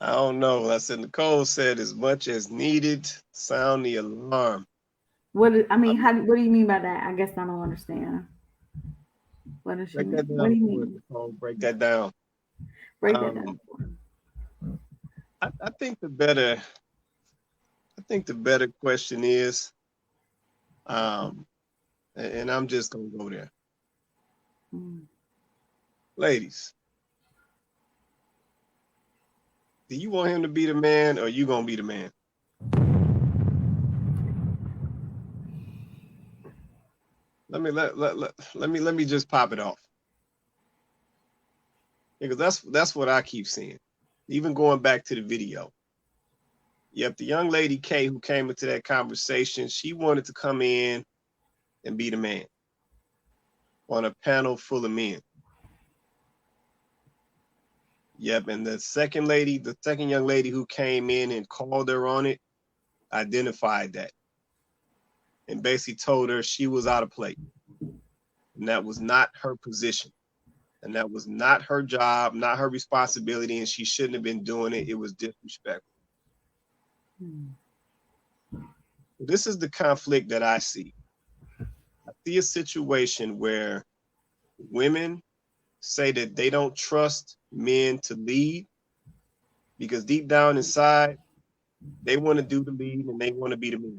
I don't know. I said Nicole said as much as needed. Sound the alarm. What do you mean by that? I guess I don't understand. What does she mean? What do you mean? Nicole, break that down. Break that down. I think the better question is, and I'm just gonna go there. Ladies, do you want him to be the man, or you gonna be the man? Let me just pop it off, because that's what I keep seeing. Even going back to the video. Yep, the young lady Kay who came into that conversation, she wanted to come in and be the man on a panel full of men. Yep, and the second young lady who came in and called her on it, identified that and basically told her she was out of place. And that was not her position. And that was not her job, not her responsibility, and she shouldn't have been doing it. It was disrespectful. This is the conflict that I see. I see a situation where women say that they don't trust men to lead because deep down inside, they want to do the lead and they want to be the man.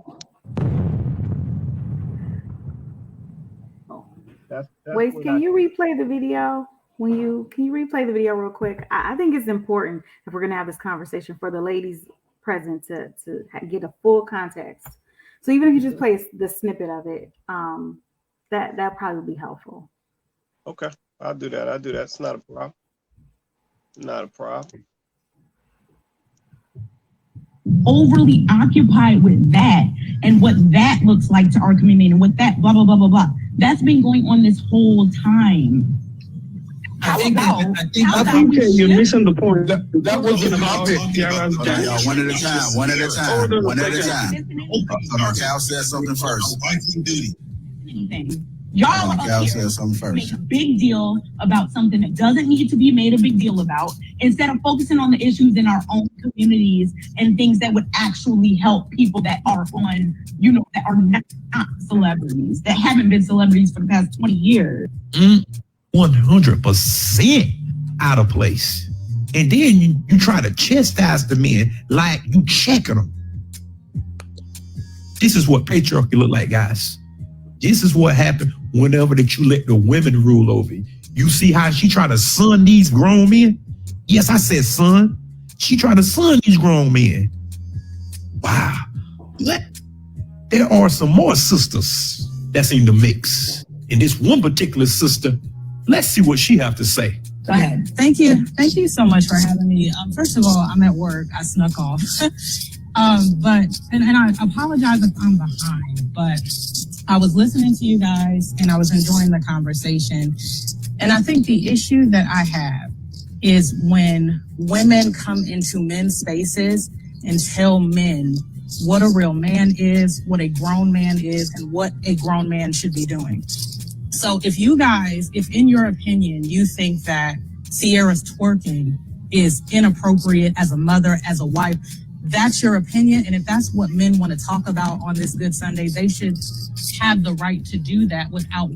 Wait, can you replay the video? Can you replay the video real quick? I think it's important if we're gonna have this conversation for the ladies present to get a full context. So even if you just play the snippet of it, that probably be helpful. Okay, I'll do that. It's not a problem. Not a problem. Overly occupied with that and what that looks like to our community and what that blah blah blah blah blah. That's been going on this whole time. I think you're missing the point. That wasn't the topic. One at a time. Cal said something first. Y'all are up here make a big deal about something that doesn't need to be made a big deal about, instead of focusing on the issues in our own communities and things that would actually help people that are on, that are not celebrities, that haven't been celebrities for the past 20 years. 100% out of place. And then you try to chastise the men like you checking them. This is what patriarchy look like, guys. This is what happened whenever that you let the women rule over you. You see how she try to son these grown men? Yes, I said son. She tried to son these grown men. Wow. There are some more sisters that's in the mix. And this one particular sister, let's see what she have to say. Go ahead. Thank you. Thank you so much for having me. First of all, I'm at work. I snuck off. But I apologize if I'm behind, but I was listening to you guys and I was enjoying the conversation. And I think the issue that I have is when women come into men's spaces and tell men what a real man is, what a grown man is, and what a grown man should be doing. So if in your opinion, you think that Sierra's twerking is inappropriate as a mother, as a wife, that's your opinion. And if that's what men want to talk about on this Good Sunday, they should have the right to do that without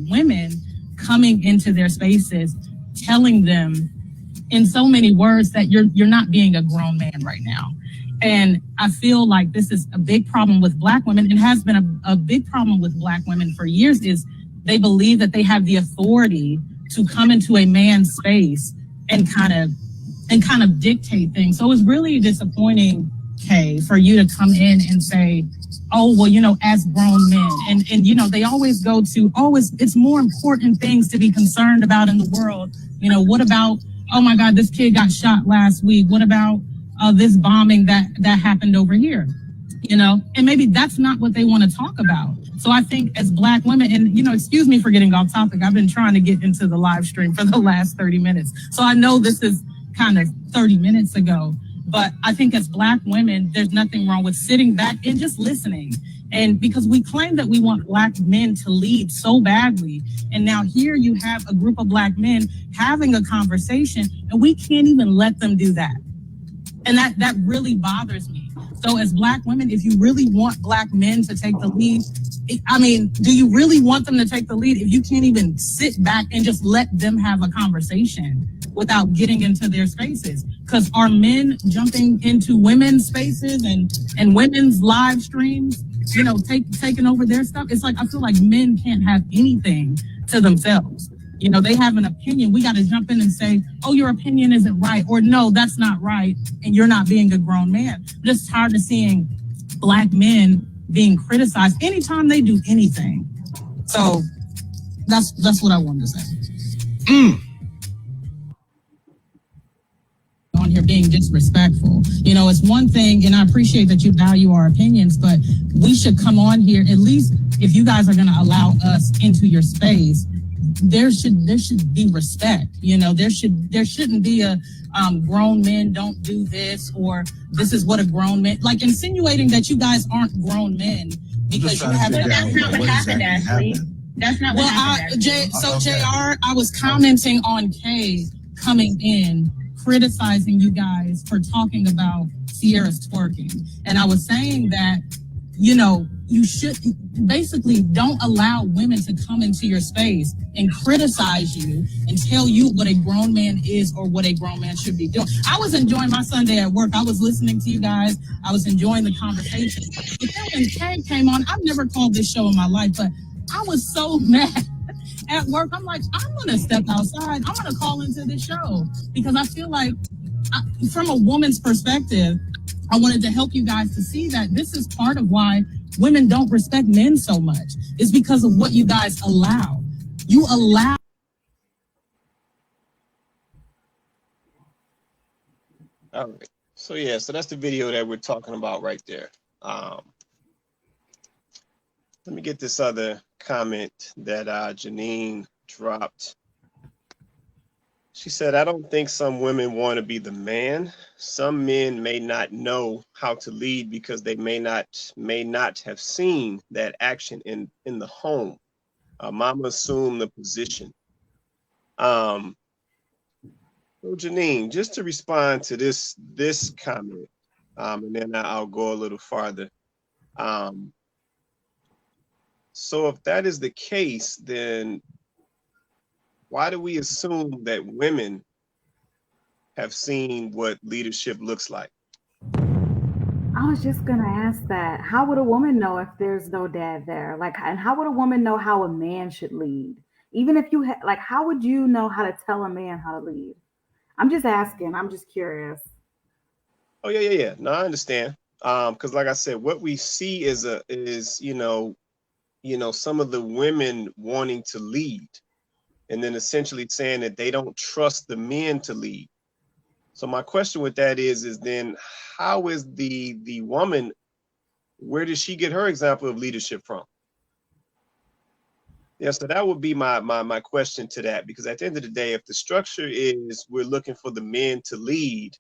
women coming into their spaces, telling them in so many words that you're not being a grown man right now. And I feel like this is a big problem with Black women, and has been a big problem with Black women for years, is they believe that they have the authority to come into a man's space and kind of dictate things. So it's really disappointing Kay, for you to come in and say, oh, well, you know, as grown men, and you know, they always go to, oh, it's more important things to be concerned about in the world. You know, what about, oh my God, this kid got shot last week. What about this bombing that happened over here? You know, and maybe that's not what they want to talk about. So I think as Black women, and, you know, excuse me for getting off topic. I've been trying to get into the live stream for the last 30 minutes. So I know this is kind of 30 minutes ago, but I think as Black women, there's nothing wrong with sitting back and just listening. And because we claim that we want Black men to lead so badly. And now here you have a group of Black men having a conversation and we can't even let them do that. And that really bothers me. So as Black women, if you really want Black men to take the lead, I mean, do you really want them to take the lead if you can't even sit back and just let them have a conversation without getting into their spaces? Because are men jumping into women's spaces and women's live streams, you know, taking over their stuff? It's like, I feel like men can't have anything to themselves. You know, they have an opinion. We got to jump in and say, oh, your opinion isn't right. Or no, that's not right. And you're not being a grown man. I'm just tired of seeing Black men being criticized anytime they do anything. So that's what I wanted to say. On here being disrespectful. You know, it's one thing, and I appreciate that you value our opinions, but we should come on here, at least if you guys are going to allow us into your space, there should be respect. You know, there shouldn't be a grown men don't do this, or this is what a grown man, like insinuating that you guys aren't grown men because you have. That's not what happened, Ashley. That's not what happened. JR, I was commenting on Kay coming in, criticizing you guys for talking about Sierra's twerking, and I was saying that, you know, you should basically don't allow women to come into your space and criticize you and tell you what a grown man is or what a grown man should be doing. I was enjoying my Sunday at work. I was listening to you guys. I was enjoying the conversation. But then when Kay came on, I've never called this show in my life, but I was so mad at work. I'm like, I'm going to step outside. I'm going to call into this show because I feel like from a woman's perspective, I wanted to help you guys to see that this is part of why women don't respect men so much. It's because of what you guys allow. You allow. All right. So yeah, so that's the video that we're talking about right there. Let me get this other comment that Janine dropped. She said, I don't think some women want to be the man. Some men may not know how to lead because they may not have seen that action in the home. Mama assumed the position. So Janine, just to respond to this comment, and then I'll go a little farther. So if that is the case, then why do we assume that women have seen what leadership looks like? I was just gonna ask that. How would a woman know if there's no dad there? Like, and how would a woman know how a man should lead? Even if you like, how would you know how to tell a man how to lead? I'm just asking. I'm just curious. Oh yeah. No, I understand. Because like I said, what we see is you know some of the women wanting to lead, and then essentially saying that they don't trust the men to lead. So my question with that is then how is the woman, where does she get her example of leadership from? Yeah, so that would be my question to that, because at the end of the day, if the structure is we're looking for the men to lead,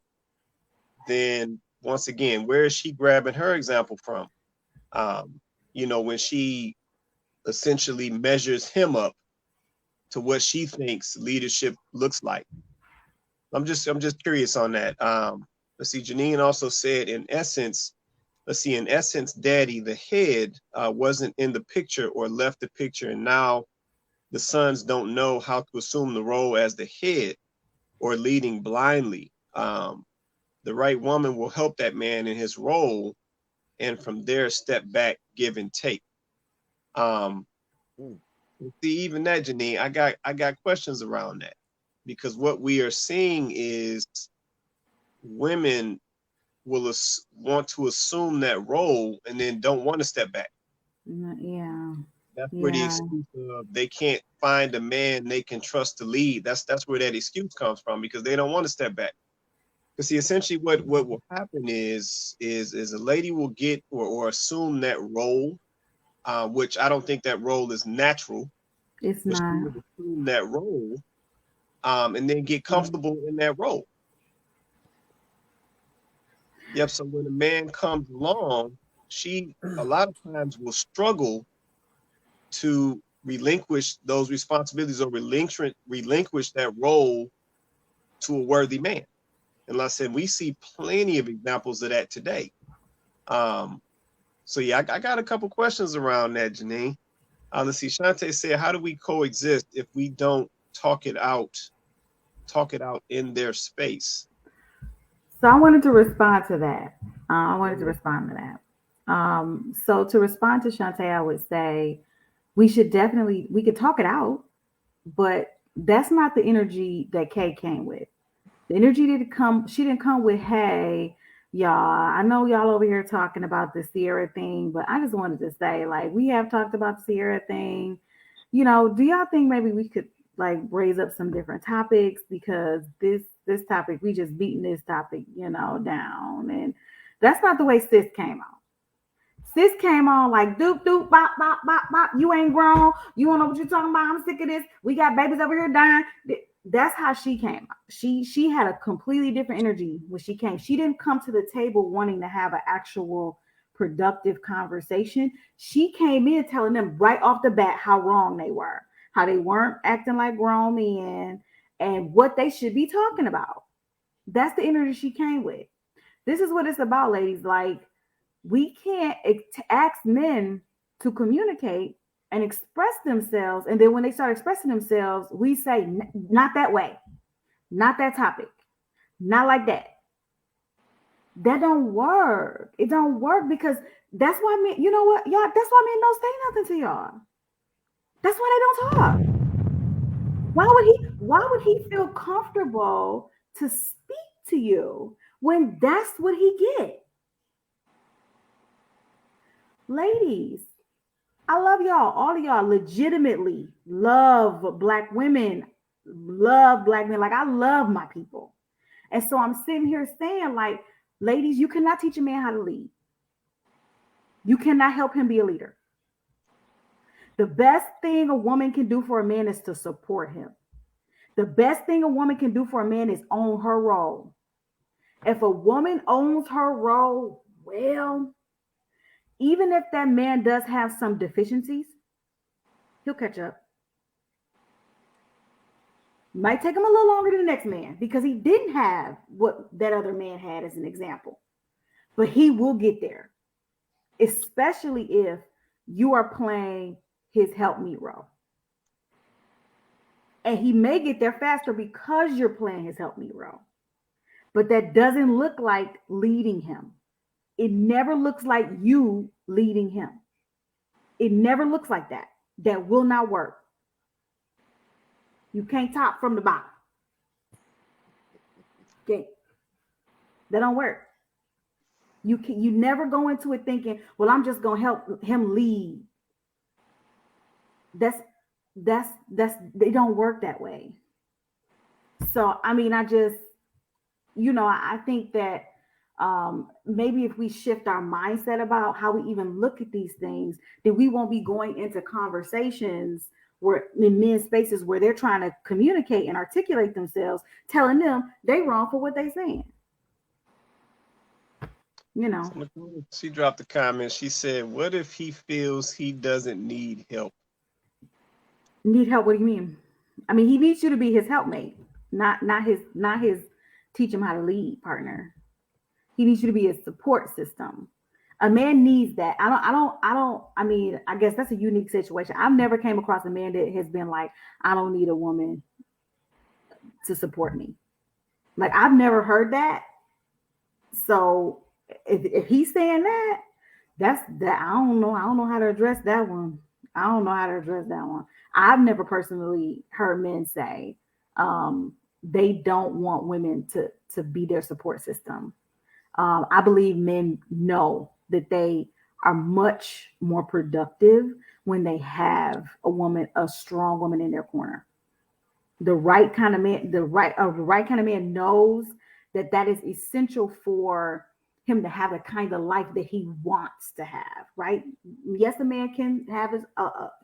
then once again, where is she grabbing her example from? You know, when she essentially measures him up to what she thinks leadership looks like. I'm just curious on that. Let's see, Janine also said in essence, Daddy, the head, wasn't in the picture or left the picture, and now the sons don't know how to assume the role as the head or leading blindly. The right woman will help that man in his role, and from there step back, give and take. See, even that, Janine, I got questions around that, because what we are seeing is women will want to assume that role and then don't want to step back. Yeah. That's where the excuse of they can't find a man they can trust to lead. That's where that excuse comes from, because they don't want to step back. Because see, essentially what will happen is a lady will get or assume that role, which I don't think that role is natural. It's But she not. would assume that role, and then get comfortable in that role. Yep. So when a man comes along, she a lot of times will struggle to relinquish those responsibilities or relinquish that role to a worthy man. And like I said, we see plenty of examples of that today. So yeah, I got a couple questions around that, Janine. Let's see. Shantae said, "How do we coexist if we don't talk it out in their space?" So I wanted to respond to that. So to respond to Shantae, I would say we could talk it out, but that's not the energy that Kay came with. The energy she didn't come with, hey, y'all, I know y'all over here talking about the Sierra thing, but I just wanted to say, like, we have talked about the Sierra thing. Do y'all think maybe we could like raise up some different topics, because this topic, we just beating this topic, down. And that's not the way sis came on. Sis came on like doop doop bop bop bop bop. You ain't grown. You don't know what you're talking about. I'm sick of this. We got babies over here dying. That's how she came. She had a completely different energy when she came. She didn't come to the table wanting to have an actual productive conversation. She came in telling them right off the bat how wrong they were, how they weren't acting like grown men, and what they should be talking about. That's the energy she came with. This is what it's about, ladies. Like, we can't ask men to communicate and express themselves. And then when they start expressing themselves, we say, not that way, not that topic, not like that. That don't work. It don't work, because that's why men, you know what, y'all, that's why men don't say nothing to y'all. That's why they don't talk. Why would he feel comfortable to speak to you when that's what he get? Ladies, I love y'all. All of y'all legitimately love black women, love black men. Like, I love my people. And so I'm sitting here saying, like, ladies, you cannot teach a man how to lead. You cannot help him be a leader. The best thing a woman can do for a man is to support him. The best thing a woman can do for a man is own her role. If a woman owns her role well, even if that man does have some deficiencies, he'll catch up. Might take him a little longer than the next man, because he didn't have what that other man had, as an example. But he will get there, especially if you are playing his help me role. And he may get there faster because you're playing his help me role. But that doesn't look like leading him. It never looks like you leading him. It never looks like that. That will not work. You can't top from the bottom. Okay. That don't work. You never go into it thinking, well, I'm just gonna help him lead. That's they don't work that way. So I mean, I just, I think that maybe if we shift our mindset about how we even look at these things, then we won't be going into conversations where in men's spaces where they're trying to communicate and articulate themselves, telling them they wrong for what they're saying. She dropped a comment. She said, "What if he feels he doesn't need help?" Need help? What do you mean? I mean, he needs you to be his helpmate, not his teach him how to lead partner. He needs you to be his support system. A man needs that. I mean, I guess that's a unique situation. I've never came across a man that has been like, I don't need a woman to support me. Like, I've never heard that. So if he's saying that, that's that. I don't know how to address that one. I've never personally heard men say they don't want women to be their support system. I believe men know that they are much more productive when they have a strong woman in their corner. The right kind of man, the right kind of man knows that that is essential for him to have the kind of life that he wants to have. Right? Yes, a man can have his,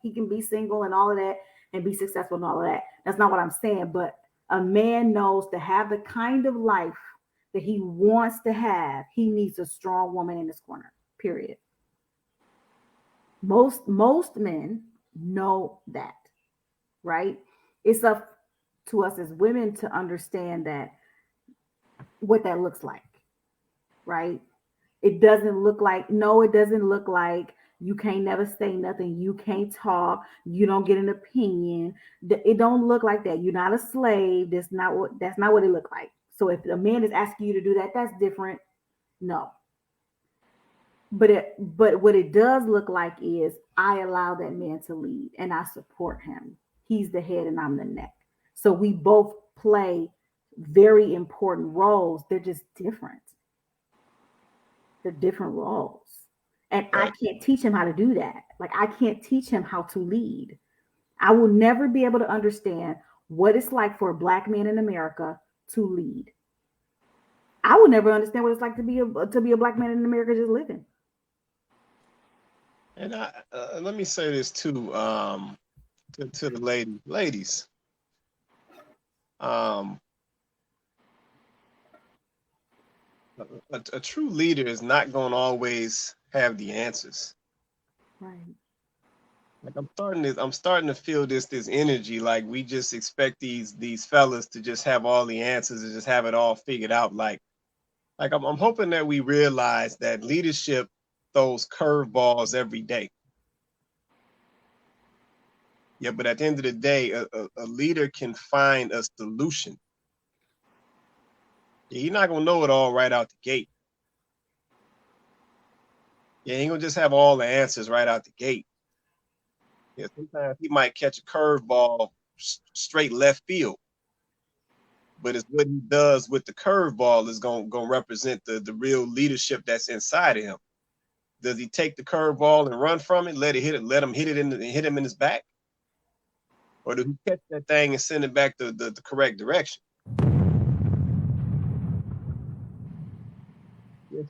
he can be single and all of that, and be successful and all of that. That's not what I'm saying, but a man knows to have the kind of life that he wants to have, he needs a strong woman in his corner. Period. Most men know that, right? It's up to us as women to understand that what that looks like, right? It doesn't look like, no, it doesn't look like you can't never say nothing, you can't talk, you don't get an opinion. It don't look like that. You're not a slave. That's not what it look like. So if a man is asking you to do that, that's different. No. But what it does look like is I allow that man to lead and I support him. He's the head and I'm the neck. So we both play very important roles. They're just different. They're different roles. And I can't teach him how to do that. Like I can't teach him how to lead. I will never be able to understand what it's like for a black man in America to lead. I will never understand what it's like to be a black man in America just living. And let me say this too, to the ladies. A true leader is not going to always have the answers. Right. Like I'm starting to feel this energy. Like we just expect these fellas to just have all the answers and just have it all figured out. Like I'm hoping that we realize that leadership throws curveballs every day. Yeah, but at the end of the day, a leader can find a solution. Yeah, you're not gonna know it all right out the gate. Yeah, he ain't gonna just have all the answers right out the gate. Yeah, sometimes he might catch a curveball straight left field, but it's what he does with the curveball is gonna represent the real leadership that's inside of him. Does he take the curveball and run from it, let him hit it hit him in his back, or do he catch that thing and send it back the correct direction? Yes,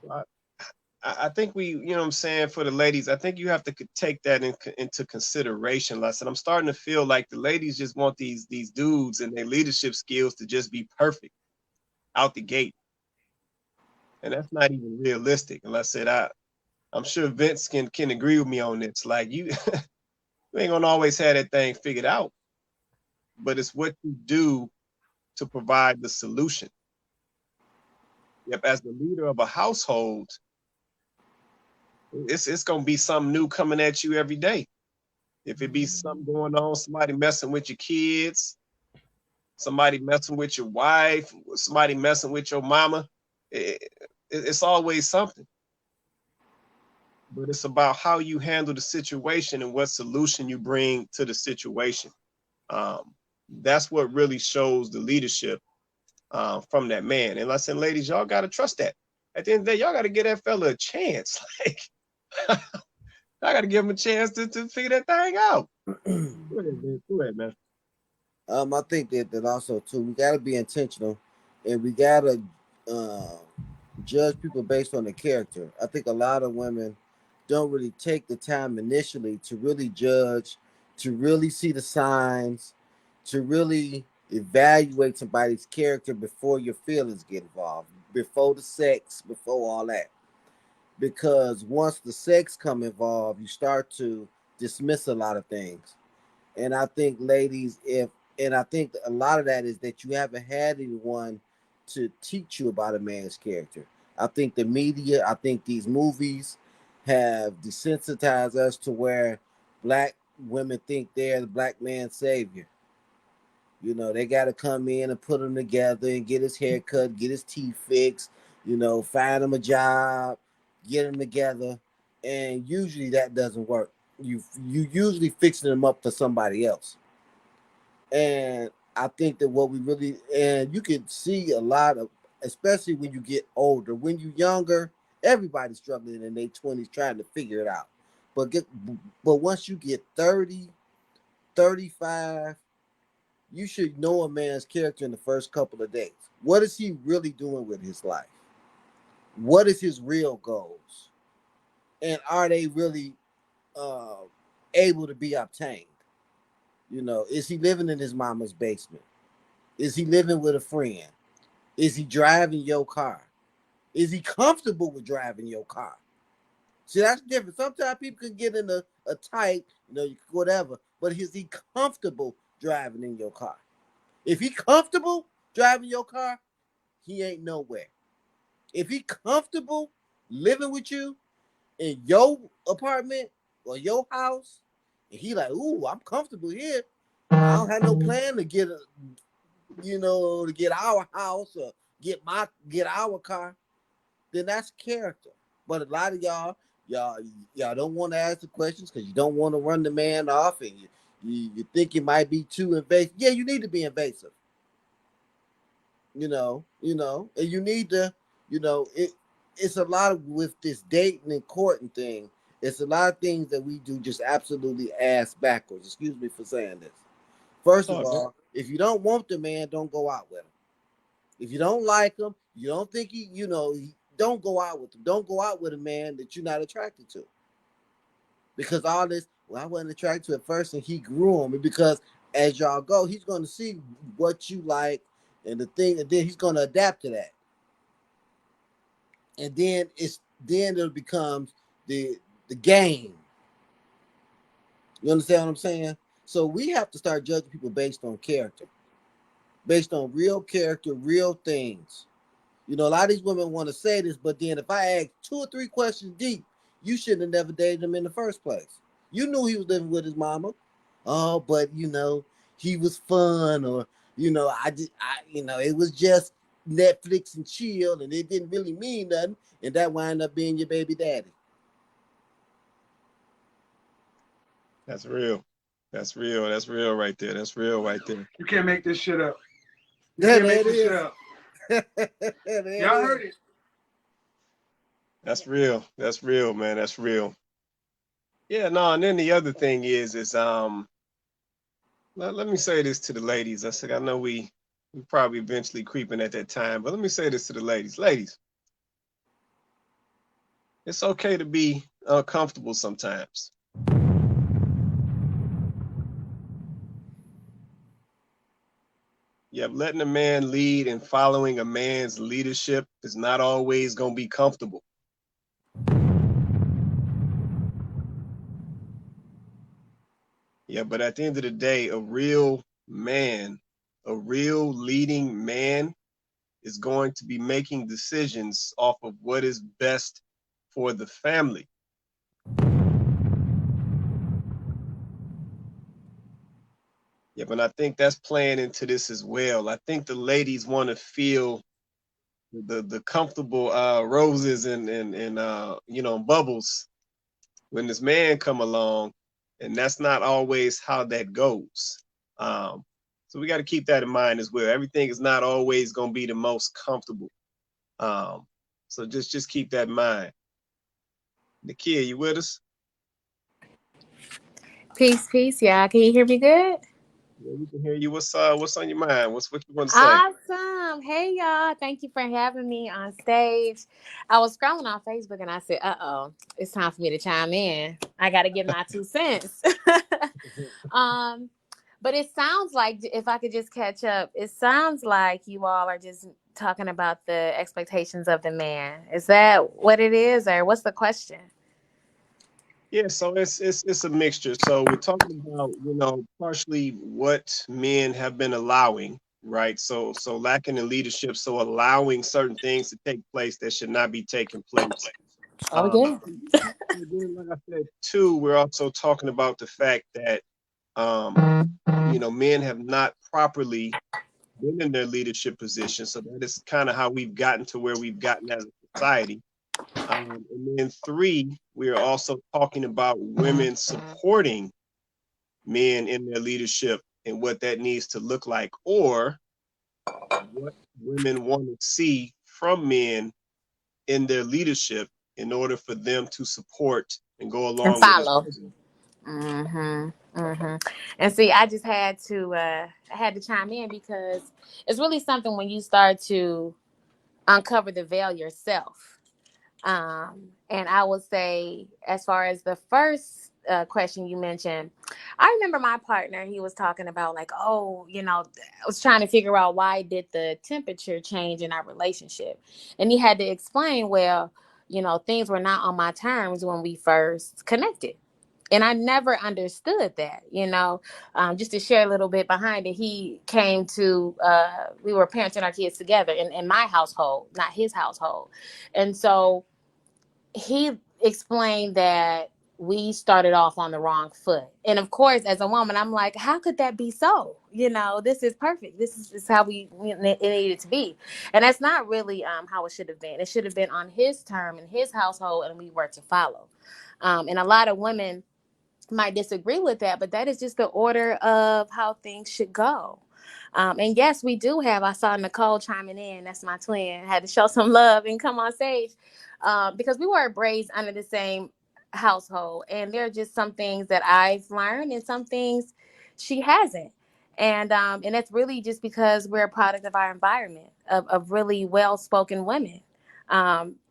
I think we, you know what I'm saying, for the ladies, I think you have to take that into consideration. Like I said, I'm starting to feel like the ladies just want these dudes and their leadership skills to just be perfect out the gate. And that's not even realistic. And like I said, I'm sure Vince can agree with me on this. Like you, you ain't gonna always have that thing figured out, but it's what you do to provide the solution. Yep, as the leader of a household, it's gonna be something new coming at you every day. If it be something going on, somebody messing with your kids, somebody messing with your wife, somebody messing with your mama, it's always something. But it's about how you handle the situation and what solution you bring to the situation. That's what really shows the leadership from that man. And like I said, ladies, y'all gotta trust that. At the end of the day, y'all gotta give that fella a chance. Like I gotta give him a chance to figure that thing out. Go ahead, man. I think that also too, we gotta be intentional, and we gotta judge people based on the character. I think a lot of women don't really take the time initially to really judge, to really see the signs, to really evaluate somebody's character before your feelings get involved, before the sex, before all that. Because once the sex come involved, you start to dismiss a lot of things. And I think, ladies, and I think a lot of that is that you haven't had anyone to teach you about a man's character. I think the media, I think these movies have desensitized us to where black women think they're the black man's savior. You know, they got to come in and put him together and get his hair cut, get his teeth fixed, you know, find him a job, get him together. And usually that doesn't work. You usually fixing them up for somebody else. And I think that what we really, and you can see a lot of, especially when you get older. When you're younger, everybody's struggling in their 20s trying to figure it out. But once you get 30, 35, you should know a man's character in the first couple of days. What is he really doing with his life? What is his real goals? And are they really able to be obtained? You know, is he living in his mama's basement? Is he living with a friend? Is he driving your car? Is he comfortable with driving your car? See, that's different. Sometimes people can get in a tight, you know, whatever, but is he comfortable driving in your car? If he comfortable driving your car, he ain't nowhere. If he comfortable living with you in your apartment or your house, and he like, ooh, I'm comfortable here. I don't have no plan to get to get our house or get our car. Then that's character. But a lot of y'all don't want to ask the questions because you don't want to run the man off, and you think it might be too invasive. Yeah, you need to be invasive. And you need to, it's a lot of, with this dating and courting thing, it's a lot of things that we do just absolutely ass backwards. Excuse me for saying this. First of all, if you don't want the man, don't go out with him. If you don't like him, you don't think don't go out with him. Don't go out with a man that you're not attracted to. Because all this, I wasn't attracted to at first, and he grew on me, because as y'all go, he's going to see what you like and the thing, and then he's going to adapt to that. And then it becomes the game. You understand what I'm saying? So we have to start judging people based on character, based on real character, real things. A lot of these women want to say this, but then if I ask 2 or 3 questions deep, you shouldn't have never dated him in the first place. You knew he was living with his mama. Oh, but he was fun, or it was just Netflix and chill, and it didn't really mean nothing, and that wound up being your baby daddy. That's real. That's real. That's real right there. That's real right there. You can't make this shit up. There it is. Y'all heard it. That's real. That's real, man. That's real. Yeah, no, and then the other thing is let me say this to the ladies. I know we probably eventually creeping at that time, but let me say this to the ladies. Ladies, it's okay to be uncomfortable sometimes. Yeah, letting a man lead and following a man's leadership is not always going to be comfortable. Yeah, but at the end of the day, a real leading man is going to be making decisions off of what is best for the family. Yeah, but I think that's playing into this as well. I think the ladies want to feel the comfortable roses and bubbles when this man come along, and that's not always how that goes. So we got to keep that in mind as well. Everything is not always going to be the most comfortable. So just keep that in mind. Nakia, you with us? Peace. Yeah, can you hear me good? Yeah, we can hear you. What's on your mind? What you want to say? Awesome. Hey, y'all. Thank you for having me on stage. I was scrolling on Facebook and I said, it's time for me to chime in. I got to give my 2 cents. But it sounds like, if I could just catch up, it sounds like you all are just talking about the expectations of the man. Is that what it is, or what's the question? Yeah, so it's a mixture. So we're talking about, partially what men have been allowing, right? So lacking in leadership, so allowing certain things to take place that should not be taking place. Yeah. Like I said, too, we're also talking about the fact that men have not properly been in their leadership position. So that is kind of how we've gotten to where we've gotten as a society. And then 3, we are also talking about women supporting men in their leadership and what that needs to look like, or what women want to see from men in their leadership in order for them to support and go And along with this follow. person. And see, I just had to chime in because it's really something when you start to uncover the veil yourself. And I would say, as far as the first question you mentioned, I remember my partner, he was talking about like, oh, I was trying to figure out why did the temperature change in our relationship. And he had to explain, well, things were not on my terms when we first connected. And I never understood that, just to share a little bit behind it. He came to, we were parenting our kids together in my household, not his household. And so he explained that we started off on the wrong foot. And of course, as a woman, I'm like, how could that be so? This is perfect. This is how it needed to be. And that's not really how it should have been. It should have been on his term in his household, and we were to follow. And a lot of women might disagree with that, but that is just the order of how things should go. And yes, we do have, I saw Nicole chiming in, that's my twin, had to show some love and come on stage because we were raised under the same household. And there are just some things that I've learned and some things she hasn't. And that's really just because we're a product of our environment, of really well-spoken women.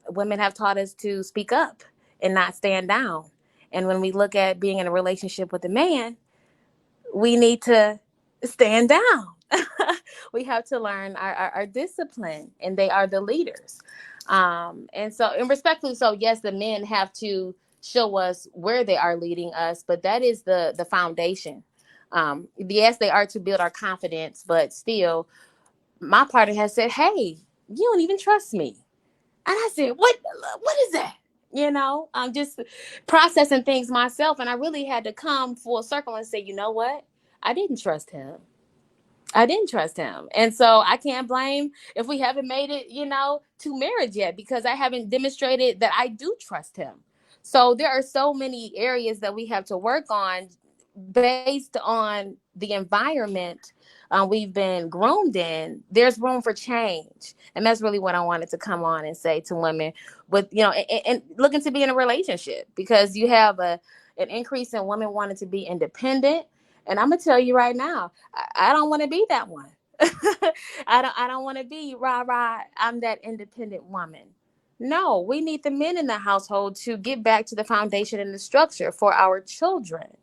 Women have taught us to speak up and not stand down. And when we look at being in a relationship with a man, we need to stand down. We have to learn our discipline, and they are the leaders. And respectfully, so yes, the men have to show us where they are leading us, but that is the foundation. Yes, they are to build our confidence, but still, my partner has said, hey, you don't even trust me. And I said, what is that? I'm just processing things myself. And I really had to come full circle and say, you know what? I didn't trust him. And so I can't blame if we haven't made it, to marriage yet, because I haven't demonstrated that I do trust him. So there are so many areas that we have to work on based on the environment we've been groomed in. There's room for change. And that's really what I wanted to come on and say to women with, and looking to be in a relationship, because you have an increase in women wanting to be independent. And I'm gonna tell you right now, I don't want to be that one. I don't want to be rah. I'm that independent woman. No, we need the men in the household to get back to the foundation and the structure for our children.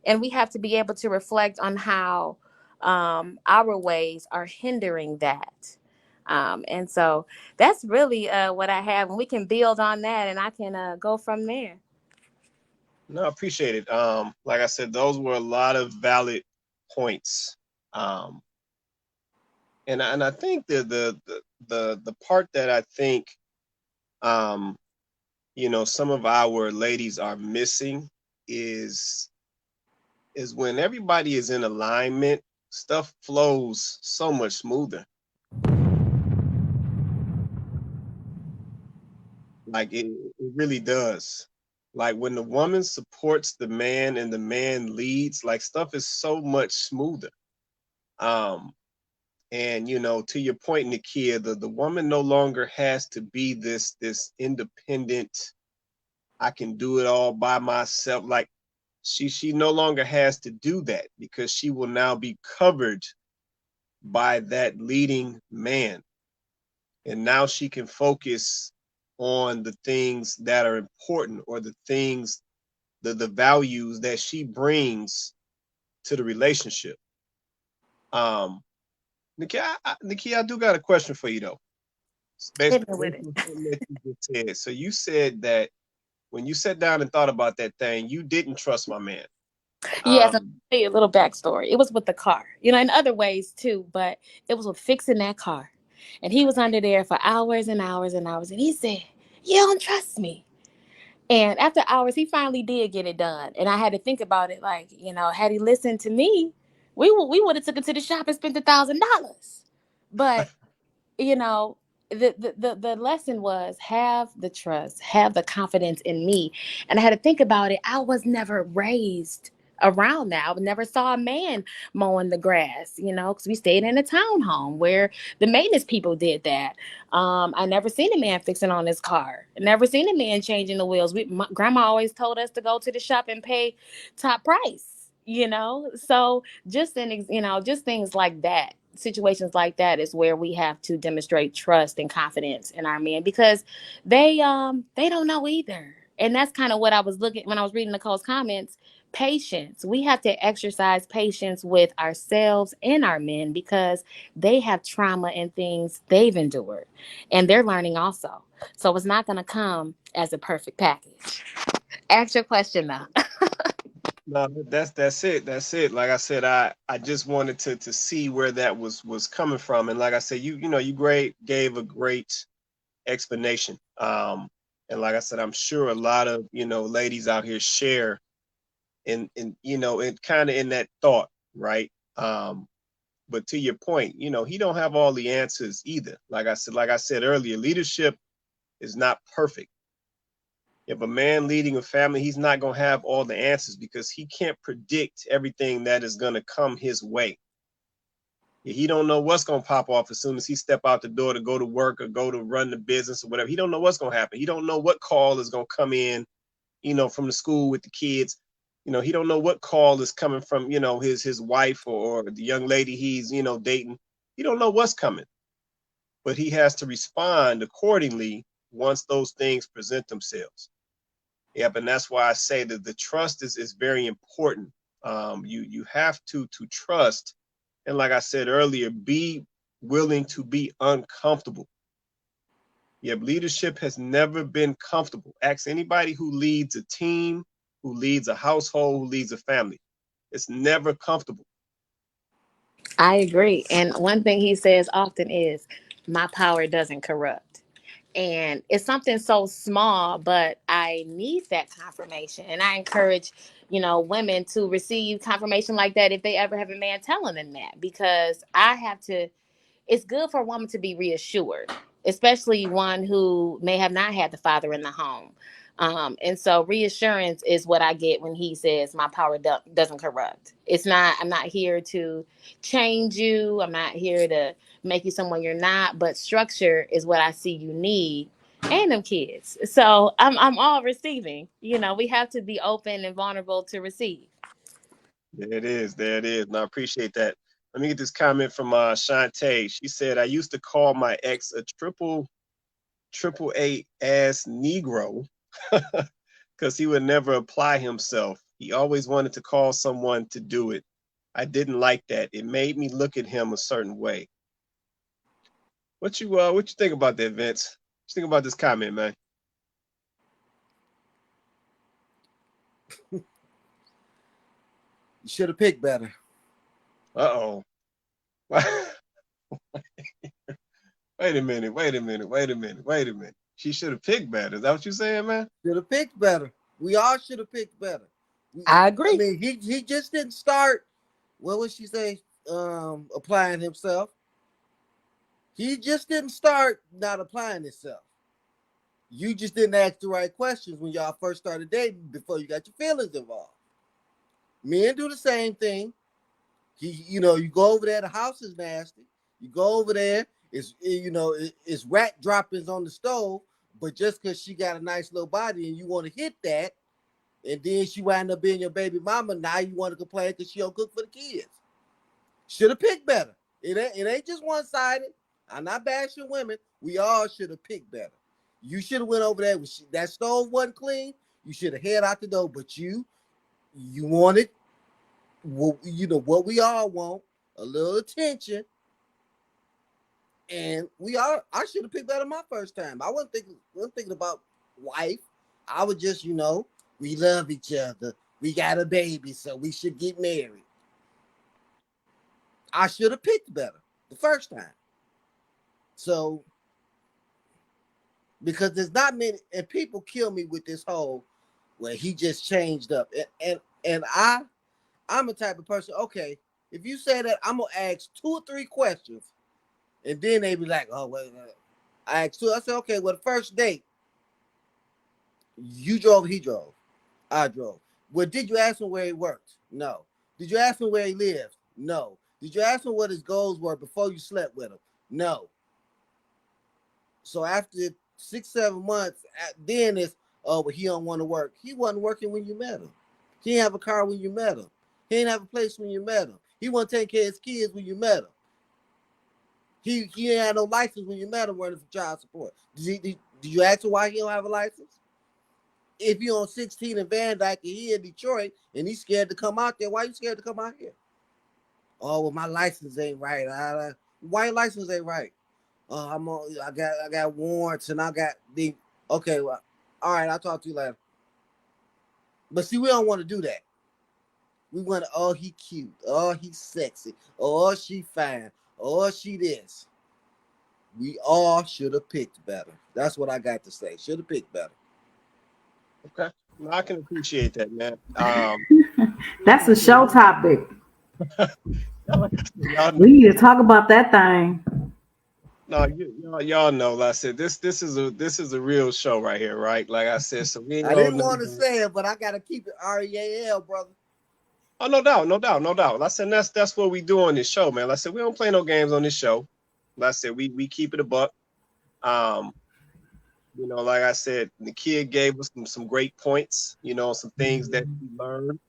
And we have to be able to reflect on how our ways are hindering that. And so that's really what I have. And we can build on that, and I can go from there. No, I appreciate it. Like I said, those were a lot of valid points. And I think the part that I think some of our ladies are missing is when everybody is in alignment, stuff flows so much smoother. Like it really does. Like when the woman supports the man and the man leads, like stuff is so much smoother. And to your point, Nakia, the woman no longer has to be this independent, I can do it all by myself. Like she no longer has to do that, because she will now be covered by that leading man. And now she can focus on the things that are important, or the things, the values that she brings to the relationship. Nikki, I do got a question for you though. Based on something that you just said. So you said that when you sat down and thought about that thing, you didn't trust my man. Yes, I'll tell you a little backstory. It was with the car, in other ways too, but it was with fixing that car. And he was under there for hours and hours and hours. And he said, you don't trust me. And after hours, he finally did get it done. And I had to think about it like, had he listened to me, we would have took it to the shop and spent $1,000. But, the lesson was have the trust, have the confidence in me. And I had to think about it. I was never raised around that. I never saw a man mowing the grass, because we stayed in a townhome where the maintenance people did that. I never seen a man fixing on his car. Never seen a man changing the wheels. My grandma always told us to go to the shop and pay top price. So just things like that, situations like that is where we have to demonstrate trust and confidence in our men, because they don't know either. And that's kind of what I was looking when I was reading Nicole's comments. Patience. We have to exercise patience with ourselves and our men, because they have trauma and things they've endured, and they're learning also. So it's not going to come as a perfect package. Ask your question though. No, that's it. That's it. Like I said, I just wanted to see where that was coming from, and like I said, you gave a great explanation. And like I said, I'm sure a lot of ladies out here share in kind of in that thought, right? But to your point, he don't have all the answers either. Like I said earlier, leadership is not perfect. If a man leading a family, he's not going to have all the answers, because he can't predict everything that is going to come his way. He don't know what's going to pop off as soon as he step out the door to go to work or go to run the business or whatever. He don't know what's going to happen. He don't know what call is going to come in, from the school with the kids. He don't know what call is coming from, his wife or the young lady he's, dating. He don't know what's coming, but he has to respond accordingly once those things present themselves. Yep, and that's why I say that the trust is very important. You have to trust, and like I said earlier, be willing to be uncomfortable. Yep, leadership has never been comfortable. Ask anybody who leads a team, who leads a household, who leads a family. It's never comfortable. I agree. And one thing he says often is, my power doesn't corrupt. And it's something so small, but I need that confirmation. And I encourage, women to receive confirmation like that if they ever have a man telling them that, because it's good for a woman to be reassured, especially one who may have not had the father in the home. And so reassurance is what I get when he says my power doesn't corrupt. I'm not here to change you. I'm not here to make you someone you're not, but structure is what I see you need, and them kids. So I'm all receiving. We have to be open and vulnerable to receive. There it is. There it is. And I appreciate that. Let me get this comment from Shantae. She said, I used to call my ex a triple A ass Negro because he would never apply himself. He always wanted to call someone to do it. I didn't like that. It made me look at him a certain way. What you think about that, Vince? What you think about this comment, man? You should have picked better. Uh-oh. Wait a minute. She should have picked better. Is that what you're saying, man? Should have picked better. We all should have picked better. I agree. I mean, he just didn't start, what would she say, applying himself. He just didn't start not applying himself. You just didn't ask the right questions when y'all first started dating before you got your feelings involved. Men do the same thing. You go over there, the house is nasty. You go over there, it's rat droppings on the stove, but just because she got a nice little body and you want to hit that, and then she wind up being your baby mama, now you want to complain because she don't cook for the kids. Should have picked better. It ain't just one-sided. I'm not bashing women. We all should have picked better. You should have went over there. That stove wasn't clean. You should have head out the door, but you wanted, what we all want, a little attention. And I should have picked better my first time. I wasn't thinking about wife. I was just, we love each other. We got a baby, so we should get married. I should have picked better the first time. So, because there's not many, and people kill me with this whole, where he just changed up. And I'm a type of person, okay, if you say that, I'm going to ask 2 or 3 questions. And then they be like, oh, wait. I asked 2. I said, okay, well, the first date, you drove, he drove. I drove. Well, did you ask him where he worked? No. Did you ask him where he lived? No. Did you ask him what his goals were before you slept with him? No. So after 6-7 months, then it's, oh, but he don't want to work. He wasn't working when you met him. He didn't have a car when you met him. He didn't have a place when you met him. He wasn't taking care of his kids when you met him. He didn't have no license when you met him running for child support. Did you ask him why he don't have a license? If you're on 16 in Van Dyke and he in Detroit and he's scared to come out there, why are you scared to come out here? Oh, well, my license ain't right. Why your license ain't right? I got warrants and I got the. Okay, well, all right, I'll talk to you later. But see, we don't want to do that. We want to, oh, he cute. Oh, he's sexy. Oh, she fine. Oh, she this. We all should have picked better. That's what I got to say. Should have picked better. Okay. No, I can appreciate that, man. That's a show topic. We need to talk about that thing. No, y'all know. Like I said, this is a real show right here, right? Like I said, so we. I didn't want to say it, but I gotta keep it REAL, brother. Oh, no doubt. Like I said, that's what we do on this show, man. Like I said, we don't play no games on this show. Like I said, we keep it a buck. Like I said, the kid gave us some great points. Some things that we learned.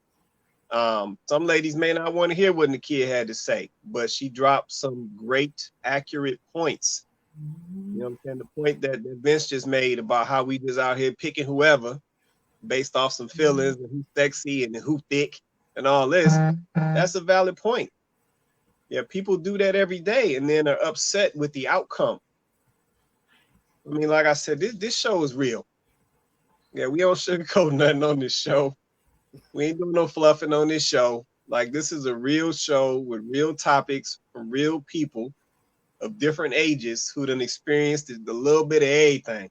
Some ladies may not want to hear what the kid had to say, but she dropped some great, accurate points. You know what I'm saying? The point that Vince just made about how we just out here picking whoever based off some feelings and who's sexy and who thick and all this. That's a valid point. Yeah, people do that every day and then are upset with the outcome. I mean, like I said, this show is real. Yeah, we don't sugarcoat nothing on this show. We ain't doing no fluffing on this show. Like, this is a real show with real topics from real people of different ages who done experienced a little bit of everything.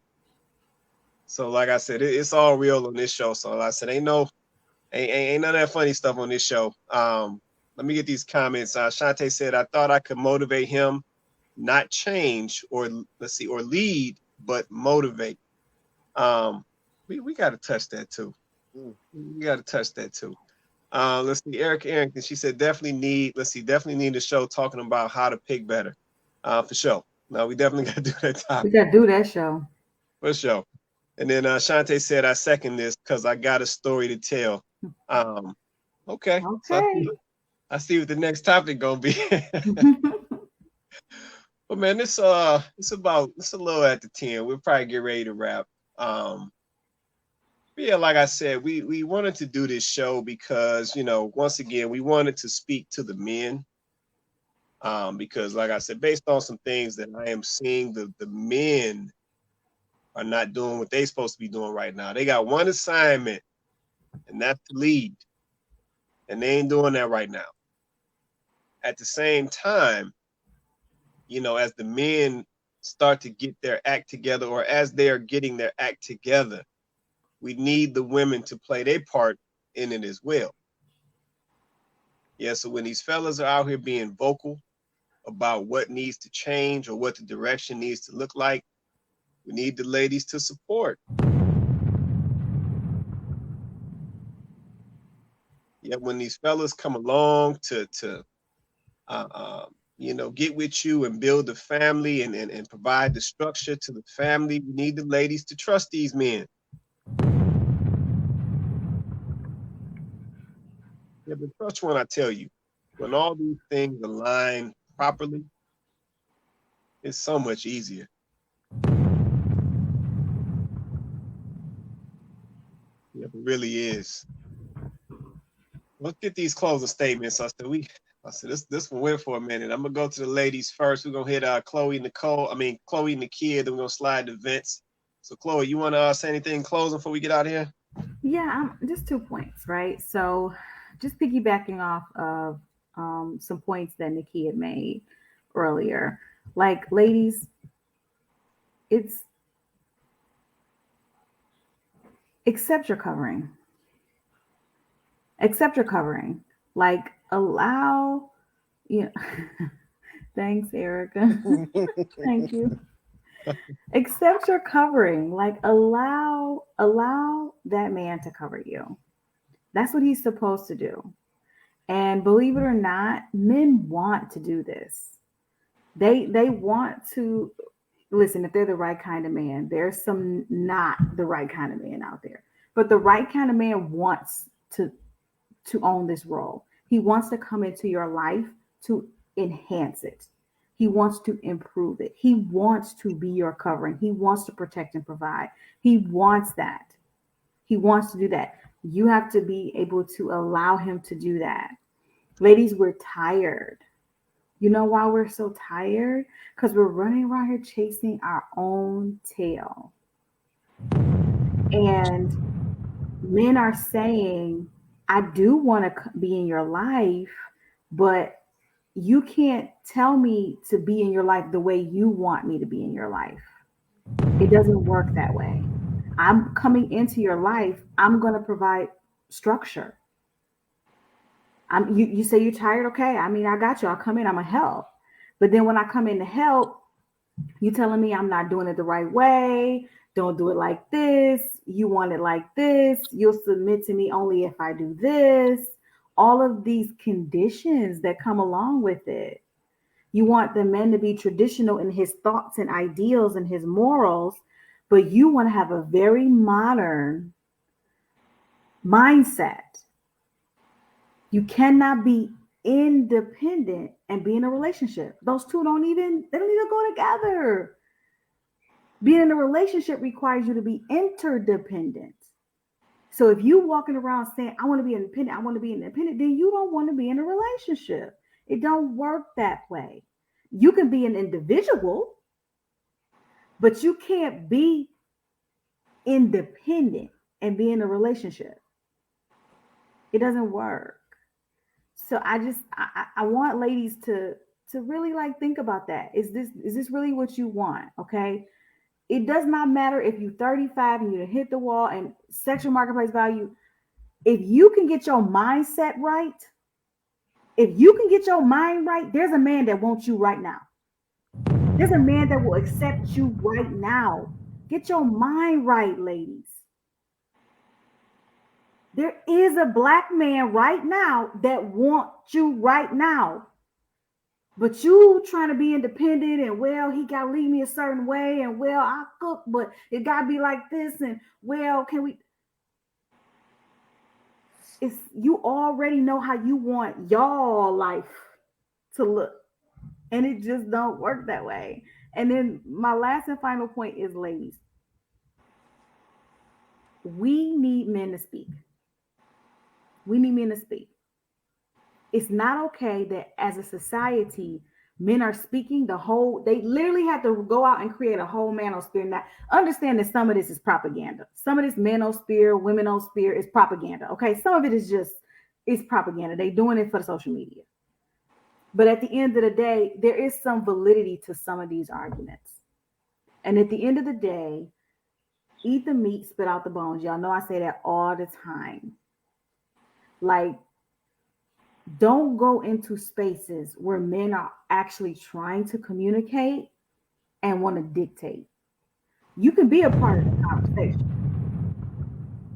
So, like I said, it's all real on this show. So, like I said, ain't none of that funny stuff on this show. Let me get these comments. Shante said, I thought I could motivate him, not change or lead, but motivate. We got to touch that too. We got to touch that too. Let's see, Erica Arrington. She said definitely need a show talking about how to pick better. For sure. No, we definitely got to do that topic. We got to do that show. For sure. And then Shante said, I second this because I got a story to tell. Okay. So I see what the next topic gonna be. But man, it's a little after 10. We'll probably get ready to wrap. Yeah, like I said, we wanted to do this show because, once again, we wanted to speak to the men. Because like I said, based on some things that I am seeing, the men are not doing what they're supposed to be doing right now. They got one assignment, and that's to lead. And they ain't doing that right now. At the same time, as the men start to get their act together, or as they are getting their act together, we need the women to play their part in it as well. Yeah, so when these fellas are out here being vocal about what needs to change or what the direction needs to look like, we need the ladies to support. Yeah, when these fellas come along to get with you and build a family and provide the structure to the family, we need the ladies to trust these men. Yeah, but trust when I tell you, when all these things align properly, it's so much easier. Yeah, it really is. Let's get these closing statements. I said this one went for a minute. I'm gonna go to the ladies first. We're gonna hit Chloe and the kid, then we're gonna slide to Vince. So Chloe, you wanna say anything closing before we get out of here? Yeah, just 2 points, right? So just piggybacking off of some points that Nikki had made earlier. Like, ladies, it's accept your covering. Accept your covering. Like, allow, thanks, Erica. Thank you. Accept your covering. Like, allow that man to cover you. That's what he's supposed to do. And believe it or not, men want to do this. They want to listen, if they're the right kind of man. There's some not the right kind of man out there. But the right kind of man wants to own this role. He wants to come into your life to enhance it. He wants to improve it. He wants to be your covering. He wants to protect and provide. He wants that. He wants to do that. You have to be able to allow him to do that. Ladies, we're tired. You know why we're so tired? Because we're running around here chasing our own tail. And men are saying, I do want to be in your life, but you can't tell me to be in your life the way you want me to be in your life. It doesn't work that way. I'm coming into your life. I'm going to provide structure. You say you're tired. Okay. I mean, I got you. I'll come in. I'm going to help. But then when I come in to help, you telling me I'm not doing it the right way. Don't do it like this. You want it like this. You'll submit to me only if I do this. All of these conditions that come along with it. You want the man to be traditional in his thoughts and ideals and his morals, but you want to have a very modern mindset. You cannot be independent and be in a relationship. Those two don't even go together. Being in a relationship requires you to be interdependent. So if you walking around saying, I want to be independent, then you don't want to be in a relationship. It don't work that way. You can be an individual, but you can't be independent and be in a relationship. It doesn't work. So I want ladies to really like think about that. Is this really what you want? Okay. It does not matter if you're 35 and you hit the wall and sexual marketplace value. If you can get your mindset right, if you can get your mind right, there's a man that wants you right now. There's a man that will accept you right now. Get your mind right, ladies. There is a black man right now that wants you right now. But you trying to be independent and, well, he got to lead me a certain way. And, well, I cook, but it got to be like this. And, well, can we? You already know how you want y'all life to look. And it just don't work that way. And then my last and final point is, ladies, we need men to speak. We need men to speak. It's not okay that as a society, men are speaking they literally have to go out and create a whole manosphere. Now, understand that some of this is propaganda. Some of this manosphere, womenosphere is propaganda. Okay. Some of it is propaganda. They're doing it for the social media. But at the end of the day, there is some validity to some of these arguments. And at the end of the day, eat the meat, spit out the bones. Y'all know I say that all the time. Like, don't go into spaces where men are actually trying to communicate and want to dictate. You can be a part of the conversation,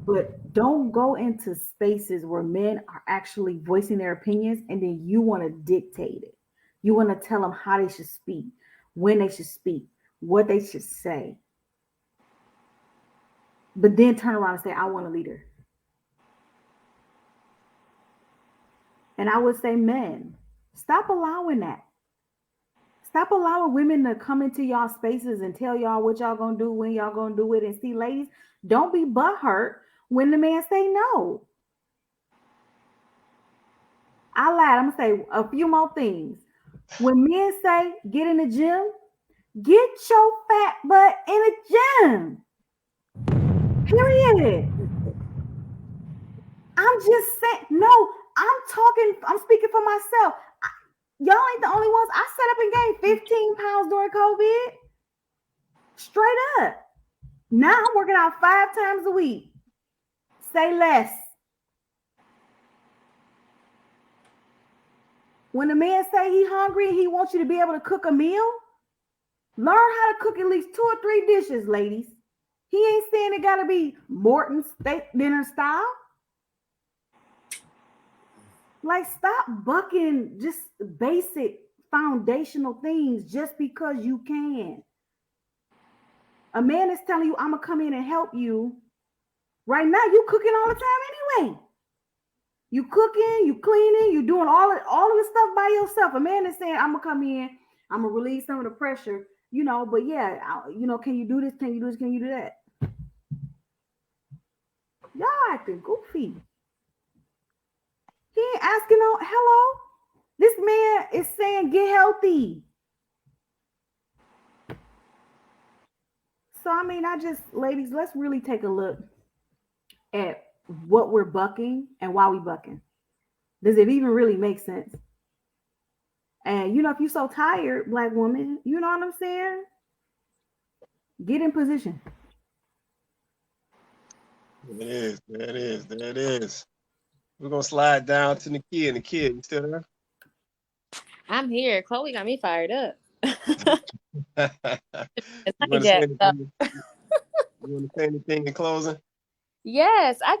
but don't go into spaces where men are actually voicing their opinions and then you want to dictate it. You want to tell them how they should speak, when they should speak, what they should say. But then turn around and say, I want a leader. And I would say, men, stop allowing that. Stop allowing women to come into y'all spaces and tell y'all what y'all gonna do, when y'all gonna do it. And see, ladies, don't be butthurt when the man say no. I lied. I'm gonna say a few more things. When men say get in the gym, get your fat butt in the gym. Period. I'm just saying, no, I'm speaking for myself. Y'all ain't the only ones. I set up and gained 15 pounds during COVID. Straight up. Now I'm working out 5 times a week. Say less. When a man say he hungry and he wants you to be able to cook a meal, learn how to cook at least 2 or 3 dishes, ladies. He ain't saying it got to be Morton steak dinner style. Like, stop bucking just basic foundational things just because you can. A man is telling you, I'm gonna come in and help you. Right now, you cooking all the time anyway. You cooking, you cleaning, you doing all of the stuff by yourself. A man is saying, I'm gonna come in, I'm gonna relieve some of the pressure, but yeah, can you do this? Can you do this? Can you do that? Y'all acting goofy. He ain't asking no hello. This man is saying get healthy. So I mean, ladies, let's really take a look at what we're bucking and why we bucking. Does it even really make sense? And if you're so tired, black woman, you know what I'm saying? Get in position. There it is. There it is. There it is. We're gonna slide down to Nakia. Nakia, you still there? I'm here. Chloe got me fired up. You want to say anything? You want to say anything in closing? Yes, I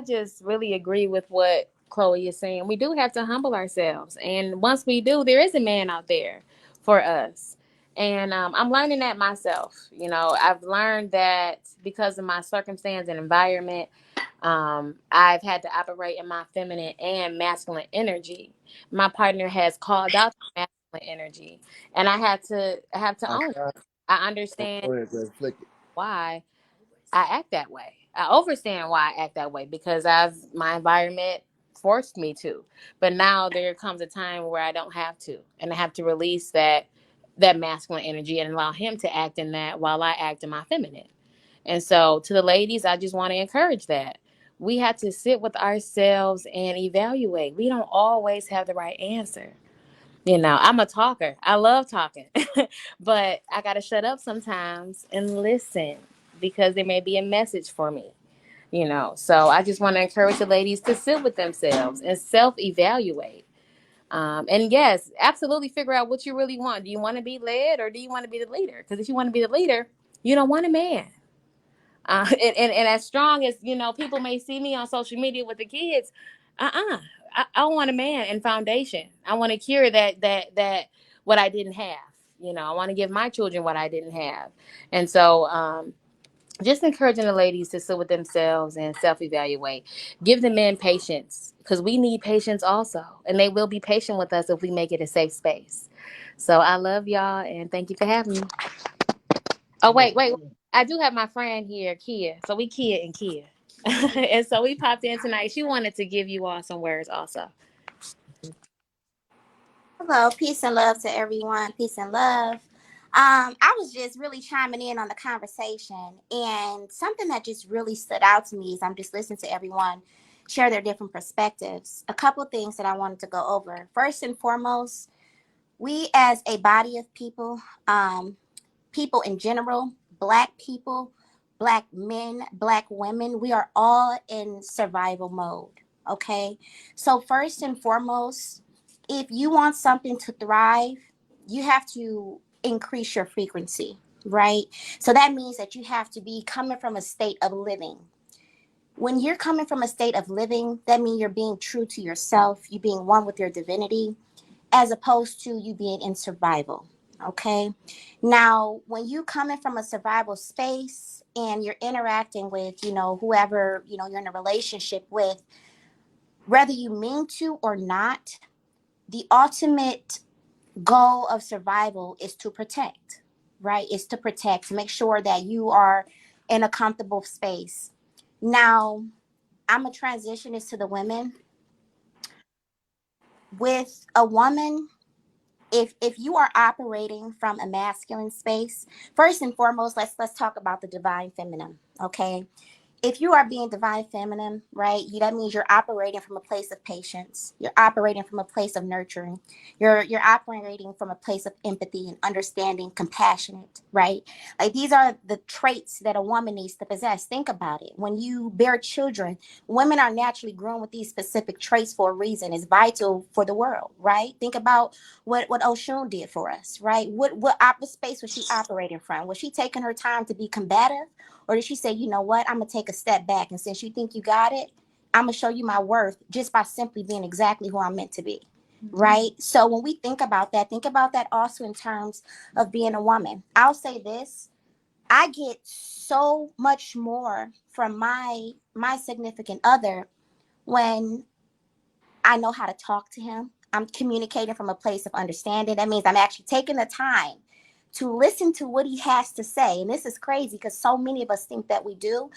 just really agree with what Chloe is saying. We do have to humble ourselves, and once we do, there is a man out there for us. And I'm learning that myself. I've learned that because of my circumstance and environment, I've had to operate in my feminine and masculine energy. My partner has called out the masculine energy, and I have to own it. I understand why I act that way. I understand why I act that way because my environment forced me to. But now there comes a time where I don't have to, and I have to release that masculine energy and allow him to act in that while I act in my feminine. And so to the ladies, I just want to encourage that. We have to sit with ourselves and evaluate. We don't always have the right answer. I'm a talker. I love talking, but I got to shut up sometimes and listen because there may be a message for me. So I just want to encourage the ladies to sit with themselves and self-evaluate. And yes, absolutely figure out what you really want. Do you want to be led or do you want to be the leader? Because if you want to be the leader, you don't want a man. And as strong as people may see me on social media with the kids, I want a man and foundation. I want to cure that what I didn't have. I want to give my children what I didn't have. And so just encouraging the ladies to sit with themselves and self-evaluate. Give the men patience because we need patience also, and they will be patient with us if we make it a safe space. So I love y'all and thank you for having me. Oh, wait. I do have my friend here, Kia. So we Kia and Kia. And so we popped in tonight. She wanted to give you all some words also. Hello, peace and love to everyone. Peace and love. I was just really chiming in on the conversation, and something that just really stood out to me is I'm just listening to everyone share their different perspectives. A couple of things that I wanted to go over. First and foremost, we as a body of people, people in general, Black people, Black men, Black women, we are all in survival mode. Okay. So, first and foremost, if you want something to thrive, you have to increase your frequency, right? So, that means that you have to be coming from a state of living. When you're coming from a state of living, that means you're being true to yourself, you being one with your divinity, as opposed to you being in survival. Okay. Now, when you coming from a survival space and you're interacting with, whoever, you're in a relationship with, whether you mean to or not, the ultimate goal of survival is to protect, right? Is to protect, to make sure that you are in a comfortable space. Now, I'm going to transition this to the women. With a woman, if you are operating from a masculine space, first and foremost, let's talk about the divine feminine, okay? If you are being divine feminine, right, that means you're operating from a place of patience. You're operating from a place of nurturing. You're operating from a place of empathy and understanding, compassionate, right? Like these are the traits that a woman needs to possess. Think about it. When you bear children, women are naturally grown with these specific traits for a reason. It's vital for the world, right? Think about what Oshun did for us, right? What space was she operating from? Was she taking her time to be combative? Or did she say, you know what, I'm going to take a step back, and since you think you got it, I'm gonna show you my worth just by simply being exactly who I'm meant to be. Right. So when we think about that also in terms of being a woman. I'll say this. I get so much more from my significant other when I know how to talk to him. I'm communicating from a place of understanding. That means I'm actually taking the time to listen to what he has to say. And this is crazy because so many of us think that we do.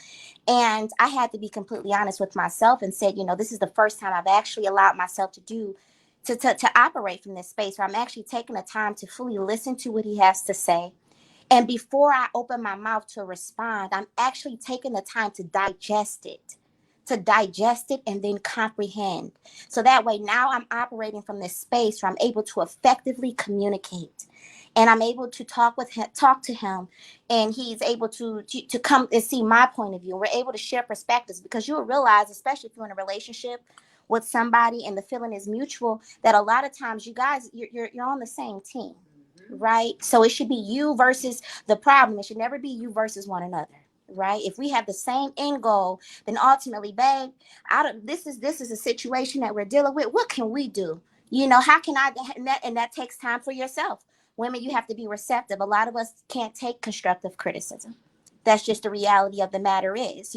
And I had to be completely honest with myself and said, this is the first time I've actually allowed myself to operate from this space where I'm actually taking the time to fully listen to what he has to say. And before I open my mouth to respond, I'm actually taking the time to digest it and then comprehend. So that way now I'm operating from this space where I'm able to effectively communicate. And I'm able to talk to him, and he's able to come and see my point of view. We're able to share perspectives because you'll realize, especially if you're in a relationship with somebody and the feeling is mutual, that a lot of times you guys, you're on the same team, right? So it should be you versus the problem. It should never be you versus one another, right? If we have the same end goal, then ultimately, babe, this is a situation that we're dealing with. What can we do? How can I? And that takes time for yourself. Women, you have to be receptive. A lot of us can't take constructive criticism. That's just the reality of the matter is.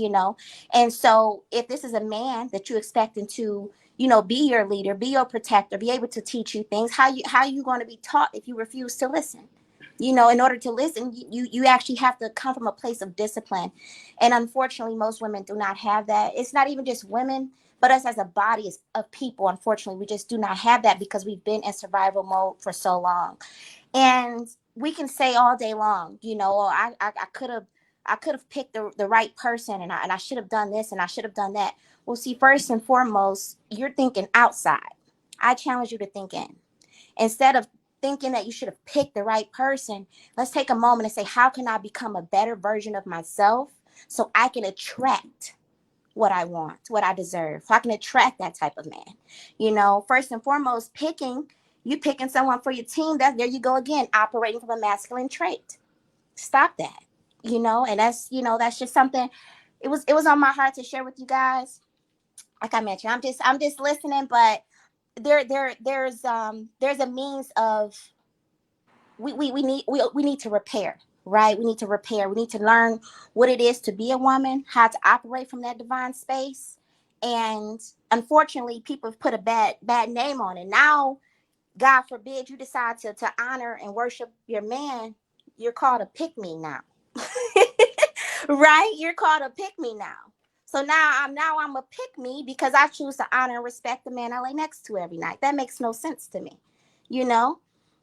And so if this is a man that you're expecting to, be your leader, be your protector, be able to teach you things, how are you going to be taught if you refuse to listen? In order to listen, you actually have to come from a place of discipline. And unfortunately, most women do not have that. It's not even just women, but us as a body of people. Unfortunately, we just do not have that because we've been in survival mode for so long. And we can say all day long, I could have picked the right person, and I should have done this and I should have done that. Well, see, first and foremost, you're thinking outside. I challenge you to think in. Instead of thinking that you should have picked the right person, let's take a moment and say, how can I become a better version of myself so I can attract what I want, what I deserve, so I can attract that type of man. First and foremost, picking someone for your team, there you go again, operating from a masculine trait. Stop that. And that's just something it was on my heart to share with you guys. Like I mentioned, I'm just listening, but there's a means of we need to repair, right? We need to repair. We need to learn what it is to be a woman, how to operate from that divine space. And unfortunately, people have put a bad name on it. Now, God forbid you decide to honor and worship your man, you're called a pick-me now. Right? You're called a pick-me now. So now I'm a pick-me because I choose to honor and respect the man I lay next to every night. That makes no sense to me,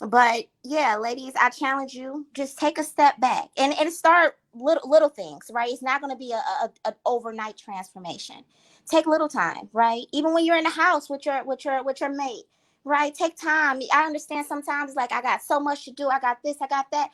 But yeah, ladies, I challenge you, just take a step back and start little things, right? It's not going to be an overnight transformation. Take little time, right? Even when you're in the house with your mate, right? Take time. I understand sometimes like I got so much to do. I got this, I got that.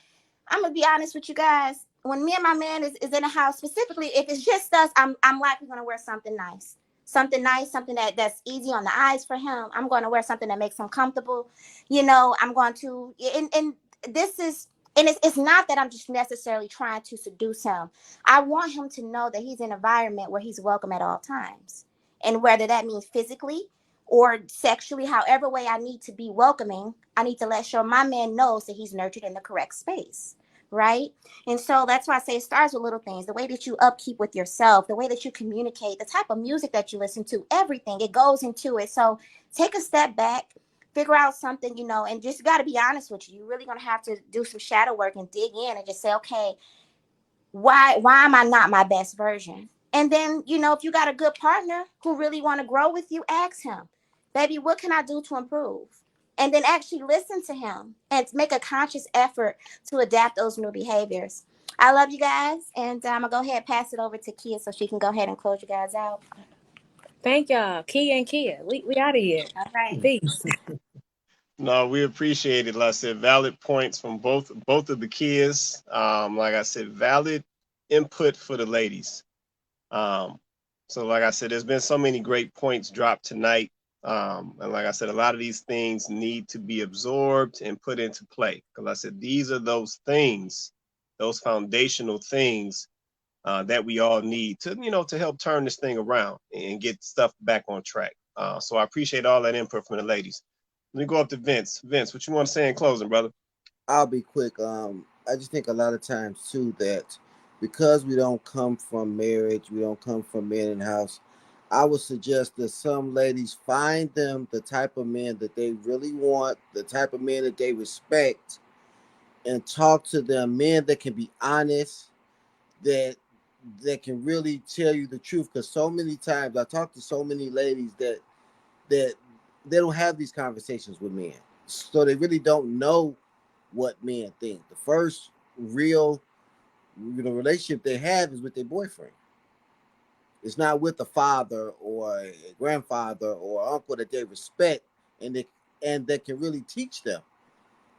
I'm gonna be honest with you guys. When me and my man is in the house, specifically if it's just us, I'm likely gonna wear something nice, something that's easy on the eyes for him. I'm going to wear something that makes him comfortable. I'm going to, and this is, and it's not that I'm just necessarily trying to seduce him. I want him to know that he's in an environment where he's welcome at all times. And whether that means physically or sexually, however way I need to be welcoming, I need to let sure my man knows that he's nurtured in the correct space. Right. And so that's why I say it starts with little things, the way that you upkeep with yourself, the way that you communicate, the type of music that you listen to, everything, it goes into it. So take a step back, figure out something, and just got to be honest with you. You're really going to have to do some shadow work and dig in and just say, okay, why am I not my best version? And then, if you got a good partner who really want to grow with you, ask him, baby, what can I do to improve? And then actually listen to him and make a conscious effort to adapt those new behaviors. I love you guys. And I'm going to go ahead and pass it over to Kia so she can go ahead and close you guys out. Thank y'all. Kia and Kia. We out of here. All right. Peace. No, we appreciate it. Like I said, valid points from both of the kids. Like I said, valid input for the ladies. So like I said, there's been so many great points dropped tonight. And like I said, a lot of these things need to be absorbed and put into play. Because I said, these are those things, those foundational things that we all need to, to help turn this thing around and get stuff back on track. So I appreciate all that input from the ladies. Let me go up to Vince. Vince, what you want to say in closing, brother? I'll be quick. I just think a lot of times too that because we don't come from marriage, we don't come from men in the house. I would suggest that some ladies find them the type of men that they really want, the type of men that they respect, and talk to them, men that can be honest, that can really tell you the truth. Because so many times I talk to so many ladies that they don't have these conversations with men, so they really don't know what men think. The first real relationship they have is with their boyfriend. It's not with a father or a grandfather or uncle that they respect and that can really teach them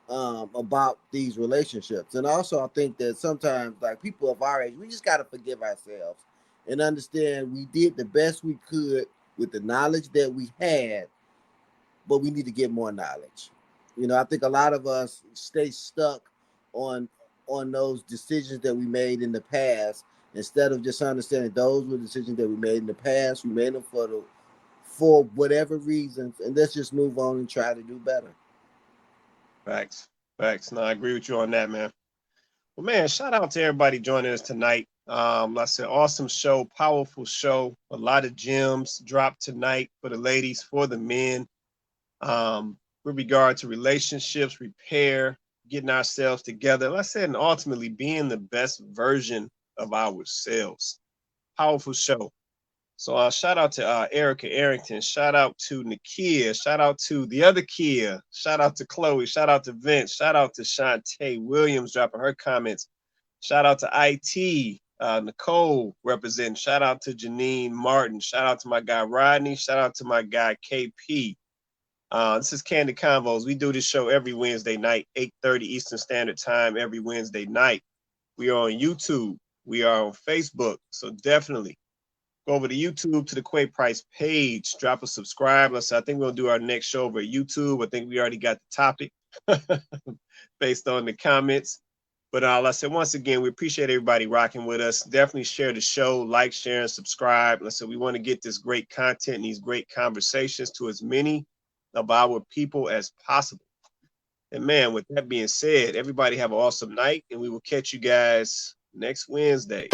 about these relationships. And also, I think that sometimes, like people of our age, we just got to forgive ourselves and understand we did the best we could with the knowledge that we had, but we need to get more knowledge. I think a lot of us stay stuck on those decisions that we made in the past instead of just understanding those were decisions that we made in the past. We made them for whatever reasons, and let's just move on and try to do better. Facts. No, I agree with you on that, man. Well, man, shout out to everybody joining us tonight. Like I said, awesome show, powerful show. A lot of gems dropped tonight for the ladies, for the men. With regard to relationships, repair, getting ourselves together. Like I said, and ultimately being the best version of ourselves. Powerful show. So shout out to Erica Arrington. Shout out to Nakia. Shout out to the other Kia. Shout out to Chloe. Shout out to Vince. Shout out to Shantae Williams dropping her comments. Shout out to IT. Nicole representing. Shout out to Janine Martin. Shout out to my guy Rodney. Shout out to my guy KP. This is Kandid Konvos. We do this show every Wednesday night, 8:30 Eastern Standard Time every Wednesday night. We are on YouTube. We are on Facebook. So definitely go over to YouTube to the Quay Price page. Drop a subscribe. I think we'll do our next show over at YouTube. I think we already got the topic based on the comments. But like I said, once again, we appreciate everybody rocking with us. Definitely share the show, like, share, and subscribe. Like I said, we want to get this great content and these great conversations to as many of our people as possible. And man, with that being said, everybody have an awesome night, and we will catch you guys next Wednesday.